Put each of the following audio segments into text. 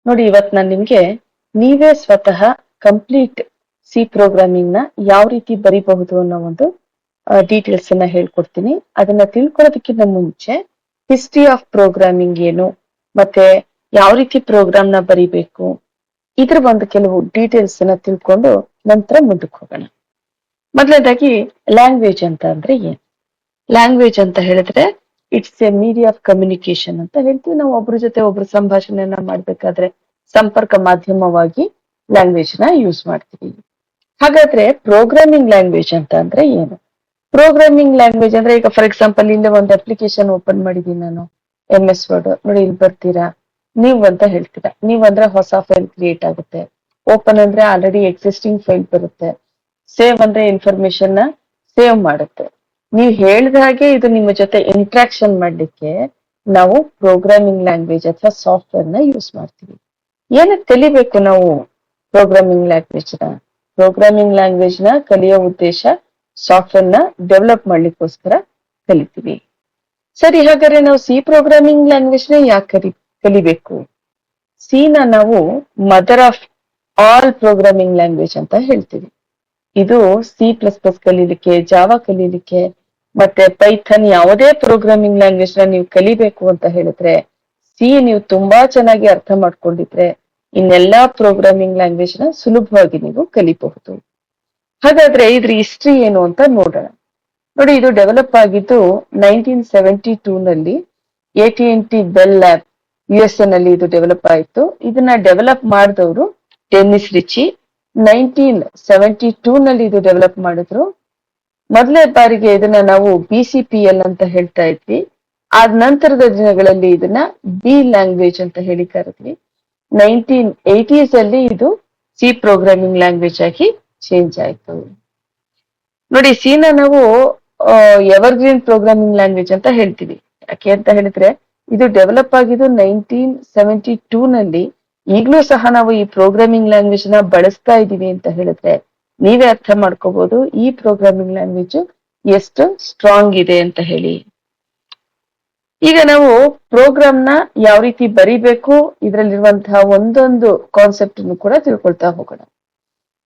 ನೋಡಿ, ಇವತ್ತು ನಾನು ನಿಮ್ಗೆ ನೀವೇ ಸ್ವತಃ ಕಂಪ್ಲೀಟ್ ಸಿ ಪ್ರೋಗ್ರಾಮಿಂಗ್ ನ ಯಾವ ರೀತಿ ಬರಿಬಹುದು ಅನ್ನೋ ಒಂದು ಡೀಟೇಲ್ಸ್ ಅನ್ನ ಹೇಳ್ಕೊಡ್ತೀನಿ. ಅದನ್ನ ತಿಳ್ಕೊಳ್ಳೋದಕ್ಕಿಂತ ಮುಂಚೆ ಹಿಸ್ಟ್ರಿ ಆಫ್ ಪ್ರೋಗ್ರಾಮಿಂಗ್ ಏನು, ಮತ್ತೆ ಯಾವ ರೀತಿ ಪ್ರೋಗ್ರಾಮ್ ನ ಬರಿಬೇಕು, ಇದ್ರ ಒಂದು ಕೆಲವು ಡೀಟೇಲ್ಸ್ ಅನ್ನ ತಿಳ್ಕೊಂಡು ನಂತರ ಮುಂದಕ್ಕೆ ಹೋಗೋಣ. ಮೊದಲನೇದಾಗಿ ಲ್ಯಾಂಗ್ವೇಜ್ ಅಂತ ಅಂದ್ರೆ ಏನು? ಲ್ಯಾಂಗ್ವೇಜ್ ಅಂತ ಹೇಳಿದ್ರೆ it's A media of communication ಅಂತ ಹೇಳ್ತೀವಿ. ನಾವು ಒಬ್ರ ಜೊತೆ ಒಬ್ರು ಸಂಭಾಷಣೆಯನ್ನ ಮಾಡ್ಬೇಕಾದ್ರೆ ಸಂಪರ್ಕ ಮಾಧ್ಯಮವಾಗಿ ಲ್ಯಾಂಗ್ವೇಜ್ ನ ಯೂಸ್ ಮಾಡ್ತೀವಿ. ಹಾಗಾದ್ರೆ ಪ್ರೋಗ್ರಾಮಿಂಗ್ ಲ್ಯಾಂಗ್ವೇಜ್ ಅಂತ ಅಂದ್ರೆ ಏನು? ಪ್ರೋಗ್ರಾಮಿಂಗ್ ಲ್ಯಾಂಗ್ವೇಜ್ ಅಂದ್ರೆ, ಈಗ ಫಾರ್ ಎಕ್ಸಾಂಪಲ್ ಇಲ್ಲಿ ಒಂದು ಅಪ್ಲಿಕೇಶನ್ ಓಪನ್ ಮಾಡಿದೀನಿ ನಾನು, MS ವರ್ಡ್. ನೋಡಿ, ಇಲ್ಲಿ ಬರ್ತೀರಾ, ನೀವ್ ಅಂತ ಹೇಳ್ತೀರಾ. ನೀವ್ ಅಂದ್ರೆ ಹೊಸ ಫೈಲ್ ಕ್ರಿಯೇಟ್ ಆಗುತ್ತೆ. ಓಪನ್ ಅಂದ್ರೆ ಆಲ್ರೆಡಿ ಎಕ್ಸಿಸ್ಟಿಂಗ್ ಫೈಲ್ ಬರುತ್ತೆ. ಸೇವ್ ಅಂದ್ರೆ ಇನ್ಫಾರ್ಮೇಶನ್ ನ ಸೇವ್ ಮಾಡುತ್ತೆ. ನೀವು ಹೇಳಿದ ಹಾಗೆ ಇದು ನಿಮ್ಮ ಜೊತೆ ಇಂಟ್ರಾಕ್ಷನ್ ಮಾಡ್ಲಿಕ್ಕೆ ನಾವು ಪ್ರೋಗ್ರಾಮಿಂಗ್ ಲ್ಯಾಂಗ್ವೇಜ್ ಅಥವಾ ಸಾಫ್ಟ್ವೇರ್ ನ ಯೂಸ್ ಮಾಡ್ತೀವಿ. ಏನಕ್ಕೆ ಕಲಿಬೇಕು ನಾವು ಪ್ರೋಗ್ರಾಮಿಂಗ್ ಲ್ಯಾಂಗ್ವೇಜ್ ನ? ಪ್ರೋಗ್ರಾಮಿಂಗ್ ಲ್ಯಾಂಗ್ವೇಜ್ ನ ಕಲಿಯೋ ಉದ್ದೇಶ ಸಾಫ್ಟ್ವೇರ್ ನ ಡೆವಲಪ್ ಮಾಡ್ಲಿಕ್ಕೋಸ್ಕರ ಕಲಿತೀವಿ. ಸರಿ, ಹಾಗಾದ್ರೆ ನಾವು ಸಿ ಪ್ರೋಗ್ರಾಮಿಂಗ್ ಲ್ಯಾಂಗ್ವೇಜ್ ನ ಯಾಕೆ ಕಲಿಬೇಕು? ಸಿ ನ ನಾವು mother of all programming language ಅಂತ ಹೇಳ್ತೀವಿ. ಇದು C++ ಕಲೀಲಿಕ್ಕೆ, ಜಾವಾ ಕಲೀಲಿಕ್ಕೆ, ಮತ್ತೆ ಪೈಥನ್ ಯಾವುದೇ ಪ್ರೋಗ್ರಾಮಿಂಗ್ ಲ್ಯಾಂಗ್ವೇಜ್ ನ ನೀವು ಕಲಿಬೇಕು ಅಂತ ಹೇಳಿದ್ರೆ, ಸಿ ನೀವು ತುಂಬಾ ಚೆನ್ನಾಗಿ ಅರ್ಥ ಮಾಡ್ಕೊಂಡಿದ್ರೆ ಇನ್ನೆಲ್ಲಾ ಪ್ರೋಗ್ರಾಮಿಂಗ್ ಲ್ಯಾಂಗ್ವೇಜ್ ನ ಸುಲಭವಾಗಿ ನೀವು ಕಲಿಬಹುದು. ಹಾಗಾದ್ರೆ ಇದ್ರ ಹಿಸ್ಟ್ರಿ ಏನು ಅಂತ ನೋಡೋಣ. ನೋಡಿ, ಇದು ಡೆವಲಪ್ ಆಗಿದ್ದು 1972 ನಲ್ಲಿ AT&T ಬೆಲ್ ಲ್ಯಾಬ್ USA ನಲ್ಲಿ ಇದು ಡೆವಲಪ್ ಆಯಿತು. ಇದನ್ನ ಡೆವಲಪ್ ಮಾಡಿದವರು ಡೆನ್ನಿಸ್ ರಿಚಿ. 1972 ನಲ್ಲಿ ಇದು ಡೆವಲಪ್ ಮಾಡಿದ್ರು. ಮೊದಲೇ ಬಾರಿಗೆ ಇದನ್ನ ನಾವು BCPL ಅಂತ ಹೇಳ್ತಾ ಇದ್ವಿ. ಆದ ನಂತರದ ದಿನಗಳಲ್ಲಿ ಇದನ್ನ ಬಿ ಲ್ಯಾಂಗ್ವೇಜ್ ಅಂತ ಹೇಳಿ ಕರೆದ್ವಿ. 1980s ಅಲ್ಲಿ ಇದು ಸಿ ಪ್ರೋಗ್ರಾಮಿಂಗ್ ಲ್ಯಾಂಗ್ವೇಜ್ ಆಗಿ ಚೇಂಜ್ ಆಯ್ತು. ನೋಡಿ, ಸಿ ನ ನಾವು ಎವರ್ಗ್ರೀನ್ ಪ್ರೋಗ್ರಾಮಿಂಗ್ ಲ್ಯಾಂಗ್ವೇಜ್ ಅಂತ ಹೇಳ್ತೀವಿ. ಯಾಕೆ ಅಂತ ಹೇಳಿದ್ರೆ ಇದು ಡೆವಲಪ್ ಆಗಿದ್ದು 1972 ನಲ್ಲಿ. ಈಗಲೂ ಸಹ ನಾವು ಈ ಪ್ರೋಗ್ರಾಮಿಂಗ್ ಲ್ಯಾಂಗ್ವೇಜ್ ನ ಬಳಸ್ತಾ ಇದೀವಿ ಅಂತ ಹೇಳಿದ್ರೆ ನೀವೇ ಅರ್ಥ ಮಾಡ್ಕೋಬಹುದು ಈ ಪ್ರೋಗ್ರಾಮಿಂಗ್ ಲ್ಯಾಂಗ್ವೇಜ್ ಎಷ್ಟು ಸ್ಟ್ರಾಂಗ್ ಇದೆ ಅಂತ ಹೇಳಿ. ಈಗ ನಾವು ಪ್ರೋಗ್ರಾಮ್ ನ ಯಾವ ರೀತಿ ಬರಿಬೇಕು, ಇದರಲ್ಲಿರುವಂತಹ ಒಂದೊಂದು ಕಾನ್ಸೆಪ್ಟ್ ಕೂಡ ತಿಳ್ಕೊಳ್ತಾ ಹೋಗೋಣ.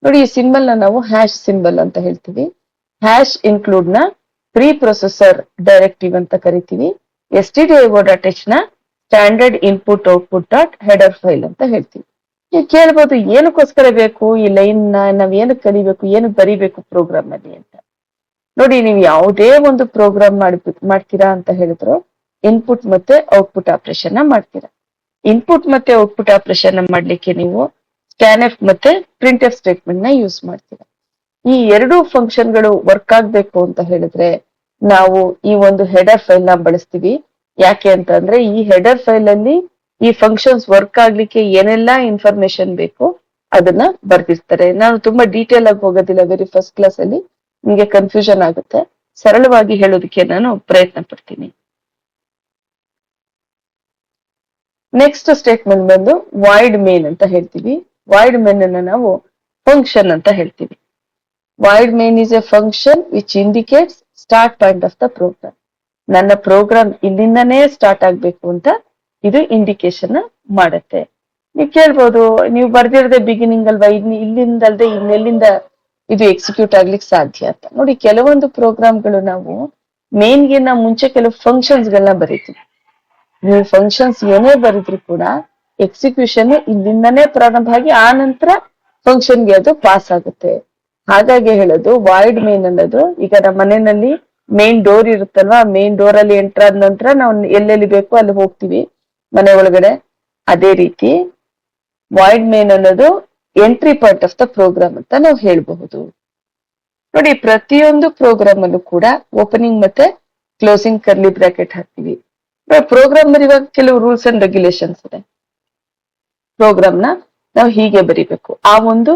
ನೋಡಿ, ಈ ಸಿಂಬಲ್ ನ ನಾವು ಹ್ಯಾಶ್ ಸಿಂಬಲ್ ಅಂತ ಹೇಳ್ತೀವಿ. ಹ್ಯಾಶ್ ಇನ್ಕ್ಲೂಡ್ ನ ಪ್ರೀ ಪ್ರೊಸೆಸರ್ ಡೈರೆಕ್ಟಿವ್ ಅಂತ ಕರಿತೀವಿ. stdio.h ನ standard input output dot header file ಅಂತ ಹೇಳ್ತೀವಿ. ನೀವು ಕೇಳ್ಬೋದು, ಏನಕ್ಕೋಸ್ಕರ ಬೇಕು ಈ ಲೈನ್ ನ? ನಾವ್ ಏನಕ್ಕೆ ಕಲಿಬೇಕು, ಏನಕ್ಕೆ ಬರಿಬೇಕು ಪ್ರೋಗ್ರಾಮ್ ಅಲ್ಲಿ ಅಂತ. ನೋಡಿ, ನೀವು ಯಾವುದೇ ಒಂದು ಪ್ರೋಗ್ರಾಮ್ ಮಾಡ್ತೀರಾ ಅಂತ ಹೇಳಿದ್ರು ಇನ್ಪುಟ್ ಮತ್ತೆ ಔಟ್ಪುಟ್ ಆಪರೇಷನ್ ಮಾಡ್ತೀರಾ. ಇನ್ಪುಟ್ ಮತ್ತೆ ಔಟ್ಪುಟ್ ಆಪರೇಷನ್ ಮಾಡ್ಲಿಕ್ಕೆ ನೀವು ಸ್ಕ್ಯಾನ್ಎಫ್ ಮತ್ತೆ ಪ್ರಿಂಟ್ಎಫ್ ಸ್ಟೇಟ್ಮೆಂಟ್ ನ ಯೂಸ್ ಮಾಡ್ತೀರಾ. ಈ ಎರಡೂ ಫಂಕ್ಷನ್ ಗಳು ವರ್ಕ್ ಆಗ್ಬೇಕು ಅಂತ ಹೇಳಿದ್ರೆ ನಾವು ಈ ಒಂದು ಹೆಡರ್ ಫೈಲ್ ನ ಬಳಸ್ತೀವಿ. ಯಾಕೆ ಅಂತಂದ್ರೆ ಈ ಹೆಡರ್ ಫೈಲ್ ಅಲ್ಲಿ ಈ ಫಂಕ್ಷನ್ಸ್ ವರ್ಕ್ ಆಗ್ಲಿಕ್ಕೆ ಏನೆಲ್ಲಾ ಇನ್ಫಾರ್ಮೇಶನ್ ಬೇಕು ಅದನ್ನ ಬರ್ದಿರ್ತಾರೆ. ನಾನು ತುಂಬಾ ಡೀಟೇಲ್ ಆಗಿ ಹೋಗೋದಿಲ್ಲ, ವೆರಿ ಫಸ್ಟ್ ಕ್ಲಾಸ್ ಅಲ್ಲಿ ನಿಮಗೆ ಕನ್ಫ್ಯೂಷನ್ ಆಗುತ್ತೆ. ಸರಳವಾಗಿ ಹೇಳೋದಕ್ಕೆ ನಾನು ಪ್ರಯತ್ನ ಪಡ್ತೀನಿ. ನೆಕ್ಸ್ಟ್ ಸ್ಟೇಟ್ಮೆಂಟ್ ಬಂದು ವಾಯ್ಡ್ ಮೇನ್ ಅಂತ ಹೇಳ್ತೀವಿ. ವಾಯ್ಡ್ ಮೇನ್ ಅನ್ನ ನಾವು ಫಂಕ್ಷನ್ ಅಂತ ಹೇಳ್ತೀವಿ. Void main is a function which indicates start point of the program. ನನ್ನ ಪ್ರೋಗ್ರಾಮ್ ಇಲ್ಲಿಂದನೇ ಸ್ಟಾರ್ಟ್ ಆಗ್ಬೇಕು ಅಂತ ಇದು ಇಂಡಿಕೇಶನ್ ಮಾಡುತ್ತೆ. ನೀವು ಕೇಳ್ಬೋದು, ನೀವು ಬರ್ದಿರದೆ ಬಿಗಿನಿಂಗ್ ಅಲ್ವಾ, ಇಲ್ಲಿಂದಲ್ದೆ ಇನ್ನೆಲ್ಲಿಂದ ಇದು ಎಕ್ಸಿಕ್ಯೂಟ್ ಆಗ್ಲಿಕ್ಕೆ ಸಾಧ್ಯ ಅಂತ. ನೋಡಿ, ಕೆಲವೊಂದು ಪ್ರೋಗ್ರಾಮ್ಗಳು ನಾವು ಮೇನ್ಗಿನ್ನ ಮುಂಚೆ ಕೆಲವು ಫಂಕ್ಷನ್ಸ್ ಗಳನ್ನ ಬರೀತೀವಿ. ನೀವು ಫಂಕ್ಷನ್ಸ್ ಏನೇ ಬರೆದ್ರು ಕೂಡ ಎಕ್ಸಿಕ್ಯೂಷನ್ ಇಲ್ಲಿಂದನೇ ಪ್ರಾರಂಭ ಆಗಿ ಆ ನಂತರ ಫಂಕ್ಷನ್ಗೆ ಅದು ಪಾಸ್ ಆಗುತ್ತೆ. ಹಾಗಾಗಿ ಹೇಳೋದು ವಾಯ್ಡ್ ಮೇನ್ ಅನ್ನೋದು, ಈಗ ನಮ್ಮ ಮನೆಯಲ್ಲಿ ಮೇನ್ ಡೋರ್ ಇರುತ್ತಲ್ವಾ, ಮೇನ್ ಡೋರ್ ಅಲ್ಲಿ ಎಂಟರ್ ಆದ ನಂತರ ನಾವು ಎಲ್ಲೆಲ್ಲಿ ಬೇಕು ಅಲ್ಲಿ ಹೋಗ್ತೀವಿ ಮನೆ ಒಳಗಡೆ. ಅದೇ ರೀತಿ ವಾಯ್ಡ್ ಮೇನ್ ಅನ್ನೋದು entry point of the program ಅಂತ ನಾವು ಹೇಳಬಹುದು. ನೋಡಿ, ಪ್ರತಿಯೊಂದು ಪ್ರೋಗ್ರಾಮ್ ಅಲ್ಲೂ ಕೂಡ ಓಪನಿಂಗ್ ಮತ್ತೆ ಕ್ಲೋಸಿಂಗ್ ಕರ್ಲಿ ಬ್ರಾಕೆಟ್ ಹಾಕ್ತೀವಿ. ಪ್ರೋಗ್ರಾಮ್ ಬರೆಯುವಾಗ ಕೆಲವು ರೂಲ್ಸ್ ಅಂಡ್ ರೆಗ್ಯುಲೇಷನ್ಸ್ ಇದೆ. ಪ್ರೋಗ್ರಾಮ್ ನ ನಾವು ಹೀಗೆ ಬರಿಬೇಕು. ಆ ಒಂದು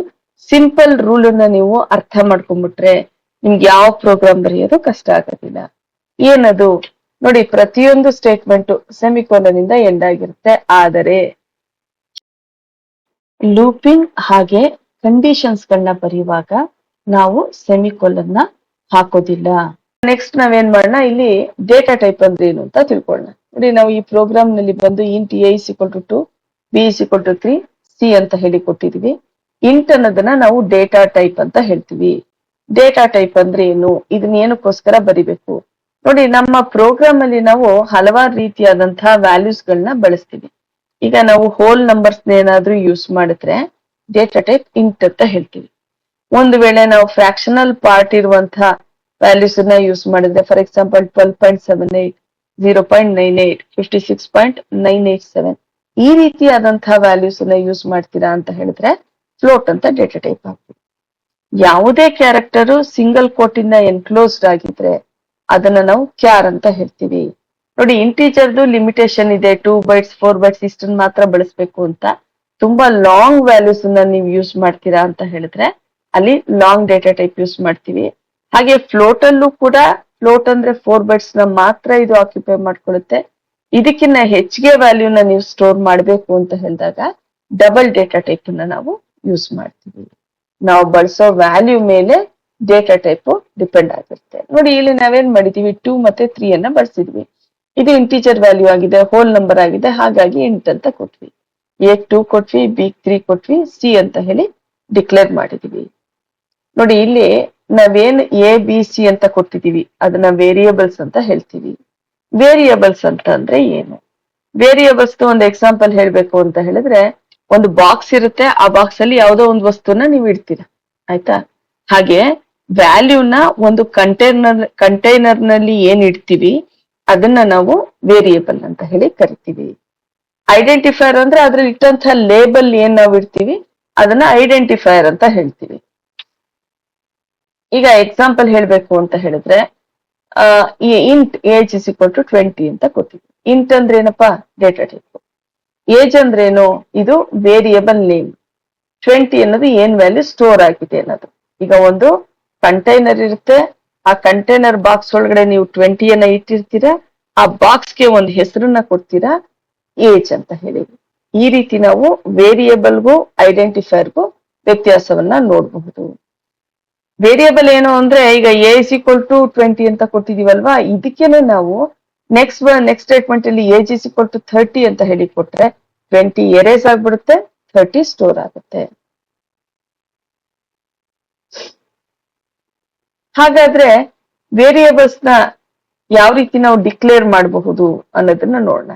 ಸಿಂಪಲ್ ರೂಲ್ ಅನ್ನ ನೀವು ಅರ್ಥ ಮಾಡ್ಕೊಂಡ್ಬಿಟ್ರೆ ನಿಮ್ಗೆ ಯಾವ ಪ್ರೋಗ್ರಾಮ್ ಬರೆಯೋದು ಕಷ್ಟ ಆಗೋದಿಲ್ಲ. ಏನದು? ನೋಡಿ, ಪ್ರತಿಯೊಂದು ಸ್ಟೇಟ್ಮೆಂಟ್ ಸೆಮಿಕೋಲನ್ ಇಂದ ಎಂಡ್ ಆಗಿರುತ್ತೆ. ಆದರೆ ಲೂಪಿಂಗ್ ಹಾಗೆ ಕಂಡೀಷನ್ಸ್ ಗಳನ್ನ ಬರೆಯುವಾಗ ನಾವು ಸೆಮಿಕೋಲನ್ ನ ಹಾಕೋದಿಲ್ಲ. ನೆಕ್ಸ್ಟ್ ನಾವೇನ್ ಮಾಡೋಣ, ಇಲ್ಲಿ ಡೇಟಾ ಟೈಪ್ ಅಂದ್ರೆ ಏನು ಅಂತ ತಿಳ್ಕೊಳ್ಳೋಣ. ನೋಡಿ, ನಾವು ಈ ಪ್ರೋಗ್ರಾಮ್ ನಲ್ಲಿ ಬಂದು int a = 2 B is equal to 3 C ಅಂತ ಹೇಳಿ ಕೊಟ್ಟಿದೀವಿ. ಇಂಟ್ ಅನ್ನೋದನ್ನ ನಾವು ಡೇಟಾ ಟೈಪ್ ಅಂತ ಹೇಳ್ತೀವಿ. ಡೇಟಾ ಟೈಪ್ ಅಂದ್ರೆ ಏನು, ಇದನ್ನ ಏನಕ್ಕೋಸ್ಕರ ಬರಿಬೇಕು ನೋಡಿ. ನಮ್ಮ ಪ್ರೋಗ್ರಾಮ್ ಅಲ್ಲಿ ನಾವು ಹಲವಾರು ರೀತಿಯಾದಂತಹ ವ್ಯಾಲ್ಯೂಸ್ ಗಳನ್ನ ಬಳಸ್ತೀವಿ. ಈಗ ನಾವು ಹೋಲ್ ನಂಬರ್ಸ್ ಏನಾದ್ರೂ ಯೂಸ್ ಮಾಡಿದ್ರೆ ಡೇಟಾ ಟೈಪ್ ಇಂಟ್ ಅಂತ ಹೇಳ್ತೀವಿ. ಒಂದು ವೇಳೆ ನಾವು ಫ್ರಾಕ್ಷನಲ್ ಪಾರ್ಟ್ ಇರುವಂತಹ ವ್ಯಾಲ್ಯೂಸ್ ನ ಯೂಸ್ ಮಾಡಿದ್ರೆ, ಫಾರ್ ಎಕ್ಸಾಂಪಲ್ 12.78, 0.98, 56.987 ಈ ರೀತಿಯಾದಂತಹ ವ್ಯಾಲ್ಯೂಸ್ ನ ಯೂಸ್ ಮಾಡ್ತೀರಾ ಅಂತ ಹೇಳಿದ್ರೆ ಫ್ಲೋಟ್ ಅಂತ ಡೇಟಾ ಟೈಪ್ ಆಗ್ತದೆ. ಯಾವುದೇ ಕ್ಯಾರೆಕ್ಟರ್ ಸಿಂಗಲ್ ಕೋಟ್ ಇಂದ ಎನ್ಕ್ಲೋಸ್ಡ್ ಆಗಿದ್ರೆ ಅದನ್ನ ನಾವು ಕ್ಯಾರ್ ಅಂತ ಹೇಳ್ತೀವಿ. ನೋಡಿ, ಇಂಟೀಜರ್ದು ಲಿಮಿಟೇಷನ್ ಇದೆ, 2 bytes 4 bytes ಇಷ್ಟನ್ನ ಮಾತ್ರ ಬಳಸಬೇಕು ಅಂತ. ತುಂಬಾ ಲಾಂಗ್ ವ್ಯಾಲ್ಯೂಸ್ ನೀವು ಯೂಸ್ ಮಾಡ್ತೀರಾ ಅಂತ ಹೇಳಿದ್ರೆ ಅಲ್ಲಿ ಲಾಂಗ್ ಡೇಟಾ ಟೈಪ್ ಯೂಸ್ ಮಾಡ್ತೀವಿ. ಹಾಗೆ ಫ್ಲೋಟ್ ಅಲ್ಲೂ ಕೂಡ, ಫ್ಲೋಟ್ ಅಂದ್ರೆ 4 bytes ನ ಮಾತ್ರ ಇದು ಆಕ್ಯುಪೈ ಮಾಡ್ಕೊಳ್ಳುತ್ತೆ. ಇದಕ್ಕಿಂತ ಹೆಚ್ಚಿಗೆ ವ್ಯಾಲ್ಯೂನ ನೀವು ಸ್ಟೋರ್ ಮಾಡಬೇಕು ಅಂತ ಹೇಳಿದಾಗ ಡಬಲ್ ಡೇಟಾ ಟೈಪ್ ಅನ್ನ ನಾವು ಯೂಸ್ ಮಾಡ್ತೀವಿ. ನಾವು ಬಳಸೋ ವ್ಯಾಲ್ಯೂ ಮೇಲೆ ಡೇಟಾ ಟೈಪ್ ಡಿಪೆಂಡ್ ಆಗಿರುತ್ತೆ. ನೋಡಿ, ಇಲ್ಲಿ ನಾವೇನ್ ಮಾಡಿದೀವಿ, 2 ಮತ್ತೆ 3 ಅನ್ನ ಬಳಸಿದ್ವಿ. ಇದು ಇಂಟೀಜರ್ ವ್ಯಾಲ್ಯೂ ಆಗಿದೆ, ಹೋಲ್ ನಂಬರ್ ಆಗಿದೆ, ಹಾಗಾಗಿ ಇಂಟ್ ಅಂತ ಕೊಟ್ವಿ. ಎ 2 ಕೊಟ್ವಿ, ಬಿ 3 ಕೊಟ್ವಿ, ಸಿ ಅಂತ ಹೇಳಿ ಡಿಕ್ಲೇರ್ ಮಾಡಿದೀವಿ. ನೋಡಿ, ಇಲ್ಲಿ ನಾವೇನ್ ಎ ಬಿ ಸಿ ಅಂತ ಕೊಟ್ಟಿದೀವಿ ಅದನ್ನ ವೇರಿಯೇಬಲ್ಸ್ ಅಂತ ಹೇಳ್ತೀವಿ. ವೇರಿಯೇಬಲ್ಸ್ ಅಂತ ಅಂದ್ರೆ ಏನು? ವೇರಿಯೇಬಲ್ಸ್ ಒಂದು ಎಕ್ಸಾಂಪಲ್ ಹೇಳ್ಬೇಕು ಅಂತ ಹೇಳಿದ್ರೆ, ಒಂದು ಬಾಕ್ಸ್ ಇರುತ್ತೆ, ಆ ಬಾಕ್ಸ್ ಅಲ್ಲಿ ಯಾವುದೋ ಒಂದು ವಸ್ತುನ ನೀವು ಇಡ್ತೀರಾ, ಆಯ್ತಾ? ಹಾಗೆ ವ್ಯಾಲ್ಯೂನ ಒಂದು ಕಂಟೈನರ್ ನಲ್ಲಿ ಏನ್ ಇಡ್ತೀವಿ ಅದನ್ನ ನಾವು ವೇರಿಯೇಬಲ್ ಅಂತ ಹೇಳಿ ಕರಿತೀವಿ. ಐಡೆಂಟಿಫೈಯರ್ ಅಂದ್ರೆ ಅದ್ರಲ್ಲಿ ಇಟ್ಟಂತಹ ಲೇಬಲ್ ಏನ್ ನಾವು ಇಡ್ತೀವಿ ಅದನ್ನ ಐಡೆಂಟಿಫೈಯರ್ ಅಂತ ಹೇಳ್ತೀವಿ. ಈಗ ಎಕ್ಸಾಂಪಲ್ ಹೇಳ್ಬೇಕು ಅಂತ ಹೇಳಿದ್ರೆ, ಈ int age is equal to 20 ಅಂತ ಕೊಟ್ಟಿದ್ವಿ. ಇಂಟ್ ಅಂದ್ರೆ ಏನಪ್ಪಾ? Data type. ಏಜ್ ಅಂದ್ರೇನು? ಇದು ವೇರಿಯೇಬಲ್ ನೇಮ್. 20 ಅನ್ನೋದು ಏನ್ ವ್ಯಾಲ್ಯೂ ಸ್ಟೋರ್ ಆಗಿದೆ ಅನ್ನೋದು. ಈಗ ಒಂದು ಕಂಟೈನರ್ ಇರುತ್ತೆ, ಆ ಕಂಟೈನರ್ ಬಾಕ್ಸ್ ಒಳಗಡೆ ನೀವು 20 ಇಟ್ಟಿರ್ತೀರಾ, ಆ ಬಾಕ್ಸ್ಗೆ ಒಂದು ಹೆಸರನ್ನ ಕೊಡ್ತೀರಾ, ಏಜ್ ಅಂತ ಹೇಳಿ. ಈ ರೀತಿ ನಾವು ವೇರಿಯೇಬಲ್ಗೂ ಐಡೆಂಟಿಫೈರ್ಗೂ ವ್ಯತ್ಯಾಸವನ್ನ ನೋಡಬಹುದು. ವೇರಿಯೇಬಲ್ ಏನು ಅಂದ್ರೆ, ಈಗ ಎ ಇಸ್ ಈಕ್ವಲ್ ಟು 20 ಅಂತ ಕೊಟ್ಟಿದೀವಲ್ವಾ, ಇದಕ್ಕೇನೆ ನಾವು ನೆಕ್ಸ್ಟ್ ಸ್ಟೇಟ್ಮೆಂಟ್ ಅಲ್ಲಿ ಏಜ್ ಇಸ್ ಈಕ್ವಲ್ ಟು 30 ಅಂತ ಹೇಳಿ ಕೊಟ್ರೆ 20 ಎರೇಸ್ ಆಗ್ಬಿಡುತ್ತೆ, 30 ಸ್ಟೋರ್ ಆಗುತ್ತೆ. ಹಾಗಾದ್ರೆ ವೇರಿಯೇಬಲ್ಸ್ ನ ಯಾವ ರೀತಿ ನಾವು ಡಿಕ್ಲೇರ್ ಮಾಡಬಹುದು ಅನ್ನೋದನ್ನ ನೋಡೋಣ.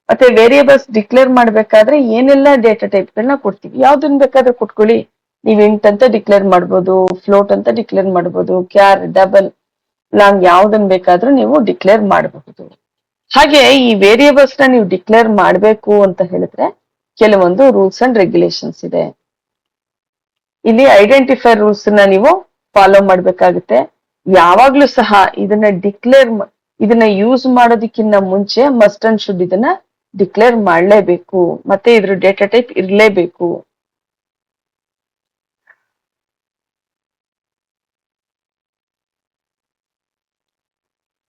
ಮತ್ತೆ ವೇರಿಯೇಬಲ್ಸ್ ಡಿಕ್ಲೇರ್ ಮಾಡ್ಬೇಕಾದ್ರೆ ಏನೆಲ್ಲ ಡೇಟಾ ಟೈಪ್ ಗಳನ್ನ ಕೊಡ್ತೀವಿ. ಯಾವ್ದನ್ನ ಬೇಕಾದ್ರೆ ಕೊಟ್ಕೊಳ್ಳಿ. ನೀವು ಇಂಟ್ ಅಂತ ಡಿಕ್ಲೇರ್ ಮಾಡ್ಬೋದು, ಫ್ಲೋಟ್ ಅಂತ ಡಿಕ್ಲೇರ್ ಮಾಡ್ಬೋದು, ಕ್ಯಾರ್, ಡಬಲ್, ಲಾಂಗ್ ಯಾವ್ದನ್ ಬೇಕಾದ್ರೂ ನೀವು ಡಿಕ್ಲೇರ್ ಮಾಡಬಹುದು. ಹಾಗೆ ಈ ವೇರಿಯೇಬಲ್ಸ್ ನ ನೀವು ಡಿಕ್ಲೇರ್ ಮಾಡಬೇಕು ಅಂತ ಹೇಳಿದ್ರೆ ಕೆಲವೊಂದು ರೂಲ್ಸ್ ಅಂಡ್ ರೆಗ್ಯುಲೇಷನ್ಸ್ ಇದೆ. ಇಲ್ಲಿ ಐಡೆಂಟಿಫೈರ್ ರೂಲ್ಸ್ ನ ನೀವು ಫಾಲೋ ಮಾಡ್ಬೇಕಾಗುತ್ತೆ. ಯಾವಾಗ್ಲೂ ಸಹ ಇದನ್ನ ಯೂಸ್ ಮಾಡೋದಕ್ಕಿಂತ ಮುಂಚೆ ಮಸ್ಟ್ ಅಂಡ್ ಶುಡ್ ಇದನ್ನ ಡಿಕ್ಲೇರ್ ಮಾಡಲೇಬೇಕು, ಮತ್ತೆ ಇದ್ರ ಡೇಟಾ ಟೈಪ್ ಇರಲೇಬೇಕು.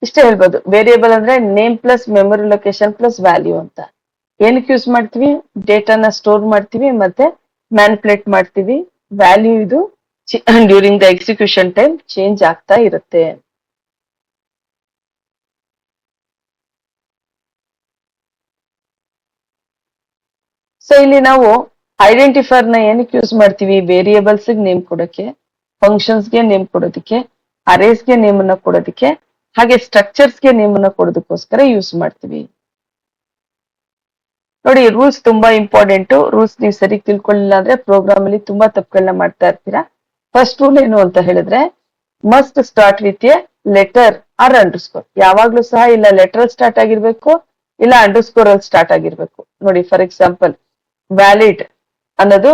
ಇಷ್ಟೇ ಹೇಳ್ಬೋದು. ವೇರಿಯೇಬಲ್ ಅಂದ್ರೆ name plus memory location plus value ಅಂತ. ಏನಕ್ಕೆ ಯೂಸ್ ಮಾಡ್ತೀವಿ? ಡೇಟಾನ ಸ್ಟೋರ್ ಮಾಡ್ತೀವಿ ಮತ್ತೆ ಮ್ಯಾನಿಪುಲೇಟ್ ಮಾಡ್ತೀವಿ. ವ್ಯಾಲ್ಯೂ ಇದು during the execution time change ಆಗ್ತಾ ಇರುತ್ತೆ. ಸೊ ಇಲ್ಲಿ ನಾವು ಐಡೆಂಟಿಫೈರ್ ನ ಏನಕ್ಕೆ ಯೂಸ್ ಮಾಡ್ತೀವಿ? ವೇರಿಯೇಬಲ್ಸ್ ನೇಮ್ ಕೊಡೋಕೆ, ಫಂಕ್ಷನ್ಸ್ಗೆ ನೇಮ್ ಕೊಡೋದಕ್ಕೆ, ಅರೇಸ್ಗೆ ನೇಮ್ ಅನ್ನ ಕೊಡೋದಕ್ಕೆ, ಹಾಗೆ ಸ್ಟ್ರಕ್ಚರ್ಸ್ಗೆ ನೇಮ್ ಅನ್ನ ಕೊಡೋದಕ್ಕೋಸ್ಕರ ಯೂಸ್ ಮಾಡ್ತೀವಿ. ನೋಡಿ, ರೂಲ್ಸ್ ತುಂಬಾ ಇಂಪಾರ್ಟೆಂಟ್. ರೂಲ್ಸ್ ನೀವು ಸರಿ ತಿಳ್ಕೊಳ್ಳಿಲ್ಲ ಅಂದ್ರೆ ಪ್ರೋಗ್ರಾಮ್ ಅಲ್ಲಿ ತುಂಬಾ ತಪ್ಪುಗಳನ್ನ ಮಾಡ್ತಾ ಇರ್ತೀರಾ. ಫಸ್ಟ್ ರೂಲ್ ಏನು ಅಂತ ಹೇಳಿದ್ರೆ, must start with a letter or underscore. ಯಾವಾಗ್ಲೂ ಸಹ ಇಲ್ಲ ಲೆಟರ್ ಸ್ಟಾರ್ಟ್ ಆಗಿರ್ಬೇಕು, ಇಲ್ಲ ಅಂಡರ್ಸ್ಕೋರ್ ಅಲ್ಲಿ ಸ್ಟಾರ್ಟ್ ಆಗಿರ್ಬೇಕು. ನೋಡಿ, ಫಾರ್ ಎಕ್ಸಾಂಪಲ್ ವ್ಯಾಲಿಡ್ ಅನ್ನೋದು,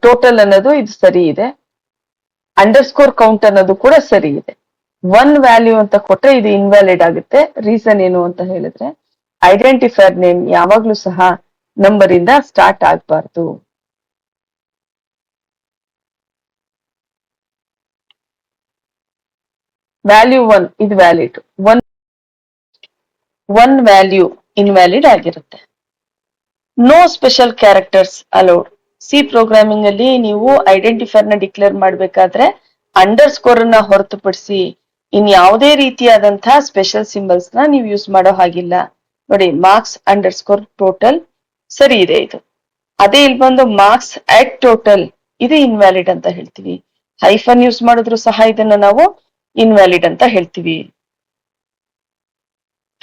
ಟೋಟಲ್ ಅನ್ನೋದು ಇದು ಸರಿ ಇದೆ, ಅಂಡರ್ಸ್ಕೋರ್ ಕೌಂಟ್ ಅನ್ನೋದು ಕೂಡ ಸರಿ ಇದೆ. 1 ವ್ಯಾಲ್ಯೂ ಅಂತ ಕೊಟ್ರೆ ಇದು ಇನ್ವ್ಯಾಲಿಡ್ ಆಗುತ್ತೆ. ರೀಸನ್ ಏನು ಅಂತ ಹೇಳಿದ್ರೆ, ಐಡೆಂಟಿಫೈರ್ ನೇಮ್ ಯಾವಾಗ್ಲೂ ಸಹ ನಂಬರ್ ಇಂದ ಸ್ಟಾರ್ಟ್ ಆಗಬಾರ್ದು. ವ್ಯಾಲ್ಯೂ 1 ಇದು ವ್ಯಾಲಿಡ್, 1 ವ್ಯಾಲ್ಯೂ ಇನ್ವ್ಯಾಲಿಡ್ ಆಗಿರುತ್ತೆ. No special characters allowed. C programming ಅಲ್ಲಿ ನೀವು ಐಡೆಂಟಿಫೈರ್ ನ ಡಿಕ್ಲೇರ್ ಮಾಡ್ಬೇಕಾದ್ರೆ ಅಂಡರ್ಸ್ಕೋರ್ ಅನ್ನ ಹೊರತುಪಡಿಸಿ ಇನ್ ಯಾವುದೇ ರೀತಿಯಾದಂತಹ ಸ್ಪೆಷಲ್ ಸಿಂಬಲ್ಸ್ ನ ನೀವು ಯೂಸ್ ಮಾಡೋ ಹಾಗಿಲ್ಲ. ನೋಡಿ, ಮಾರ್ಕ್ಸ್ ಅಂಡರ್ಸ್ಕೋರ್ ಟೋಟಲ್ ಸರಿ ಇದೆ ಇದು. ಅದೇ ಇಲ್ಲಿ ಬಂದು ಮಾರ್ಕ್ಸ್ ಅಟ್ ಟೋಟಲ್, ಇದು ಇನ್ವ್ಯಾಲಿಡ್ ಅಂತ ಹೇಳ್ತೀವಿ. ಹೈಫನ್ ಯೂಸ್ ಮಾಡಿದ್ರು ಸಹ ಇದನ್ನ ನಾವು ಇನ್ವ್ಯಾಲಿಡ್ ಅಂತ ಹೇಳ್ತೀವಿ.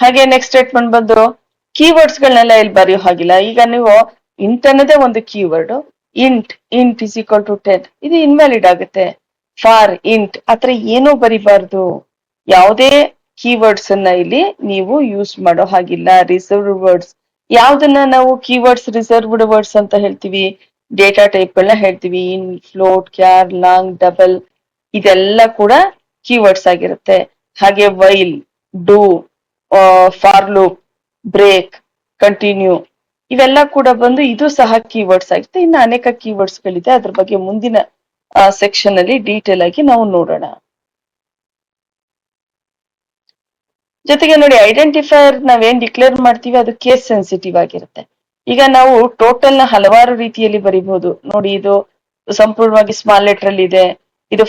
ಹಾಗೆ ನೆಕ್ಸ್ಟ್ ಸ್ಟೇಟ್ಮೆಂಟ್ ಬಂದು ಕೀವರ್ಡ್ಸ್ ಗಳನ್ನೆಲ್ಲ ಇಲ್ಲಿ ಬರೆಯೋ ಹಾಗಿಲ್ಲ. ಈಗ ನೀವು ಇಂಟ್ ಅನ್ನೋದೇ ಒಂದು keyword. Int is equal to 10, ಇದು ಇನ್ವ್ಯಾಲಿಡ್ ಆಗುತ್ತೆ. ಫಾರ್ ಇಂಟ್ ಆತರ ಏನೂ ಬರಿಬಾರ್ದು. ಯಾವುದೇ ಕೀವರ್ಡ್ಸ್ ಅನ್ನ ಇಲ್ಲಿ ನೀವು ಯೂಸ್ ಮಾಡೋ ಹಾಗಿಲ್ಲ. ರಿಸರ್ವ್ಡ್ ವರ್ಡ್ಸ್, ಯಾವ್ದನ್ನ ನಾವು ಕೀವರ್ಡ್ಸ್ ರಿಸರ್ವ್ಡ್ ವರ್ಡ್ಸ್ ಅಂತ ಹೇಳ್ತೀವಿ? ಡೇಟಾ ಟೈಪ್ ಗಳನ್ನ ಹೇಳ್ತೀವಿ. Int, float, char, long, double, ಇದೆಲ್ಲ ಕೂಡ ಕೀವರ್ಡ್ಸ್ ಆಗಿರುತ್ತೆ. ಹಾಗೆ while, do, for loop, break, continue, ಇವೆಲ್ಲ ಕೂಡ ಬಂದು ಇದು ಸಹ ಕೀವರ್ಡ್ಸ್ ಆಗುತ್ತೆ. ಇನ್ನು ಅನೇಕ ಕೀವರ್ಡ್ಸ್ ಗಳಿದೆ, ಅದ್ರ ಬಗ್ಗೆ ಮುಂದಿನ ಸೆಕ್ಷನ್ ಅಲ್ಲಿ ಡೀಟೇಲ್ ಆಗಿ ನಾವು ನೋಡೋಣ. ಜೊತೆಗೆ ನೋಡಿ, ಐಡೆಂಟಿಫೈಯರ್ ನಾವೇನ್ ಡಿಕ್ಲೇರ್ ಮಾಡ್ತೀವಿ ಅದು ಕೇಸ್ ಸೆನ್ಸಿಟಿವ್ ಆಗಿರುತ್ತೆ. ಈಗ ನಾವು ಟೋಟಲ್ ನ ಹಲವಾರು ರೀತಿಯಲ್ಲಿ ಬರೀಬಹುದು. ನೋಡಿ, ಇದು ಸಂಪೂರ್ಣವಾಗಿ ಸ್ಮಾಲ್ ಲೆಟರ್ ಅಲ್ಲಿ ಇದೆ. ಇದು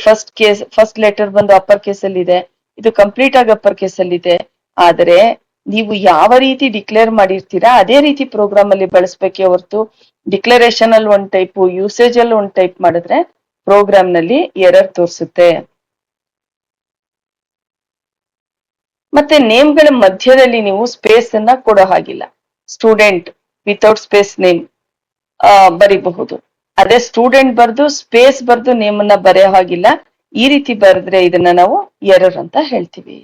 ಫಸ್ಟ್ ಲೆಟರ್ ಬಂದು ಅಪ್ಪರ್ ಕೇಸ್ ಅಲ್ಲಿ ಇದೆ. ಇದು ಕಂಪ್ಲೀಟ್ ಆಗಿ ಅಪ್ಪರ್ ಕೇಸ್ ಅಲ್ಲಿ ಇದೆ. ಆದರೆ ನೀವು ಯಾವ ರೀತಿ ಡಿಕ್ಲೇರ್ ಮಾಡಿರ್ತೀರಾ ಅದೇ ರೀತಿ ಪ್ರೋಗ್ರಾಮ್ ಅಲ್ಲಿ ಬಳಸಬೇಕೇ ಹೊರತು ಡಿಕ್ಲರೇಷನ್ ಅಲ್ಲಿ ಒಂದ್ ಟೈಪ್, ಯೂಸೇಜ್ ಅಲ್ಲಿ ಒಂದ್ ಟೈಪ್ ಮಾಡಿದ್ರೆ ಪ್ರೋಗ್ರಾಮ್ ನಲ್ಲಿ ಎರರ್ ತೋರಿಸುತ್ತೆ. ಮತ್ತೆ ನೇಮ್ಗಳ ಮಧ್ಯದಲ್ಲಿ ನೀವು ಸ್ಪೇಸ್ ಅನ್ನ ಕೊಡೋ ಹಾಗಿಲ್ಲ. ಸ್ಟೂಡೆಂಟ್ ವಿತೌಟ್ ಸ್ಪೇಸ್ ನೇಮ್ ಬರಿಬಹುದು. ಅದೇ ಸ್ಟೂಡೆಂಟ್ ಬರ್ದು ಸ್ಪೇಸ್ ಬರ್ದು ನೇಮ್ ಅನ್ನ ಬರೆಯೋ ಹಾಗಿಲ್ಲ. ಈ ರೀತಿ ಬರೆದ್ರೆ ಇದನ್ನ ನಾವು ಎರರ್ ಅಂತ ಹೇಳ್ತೀವಿ.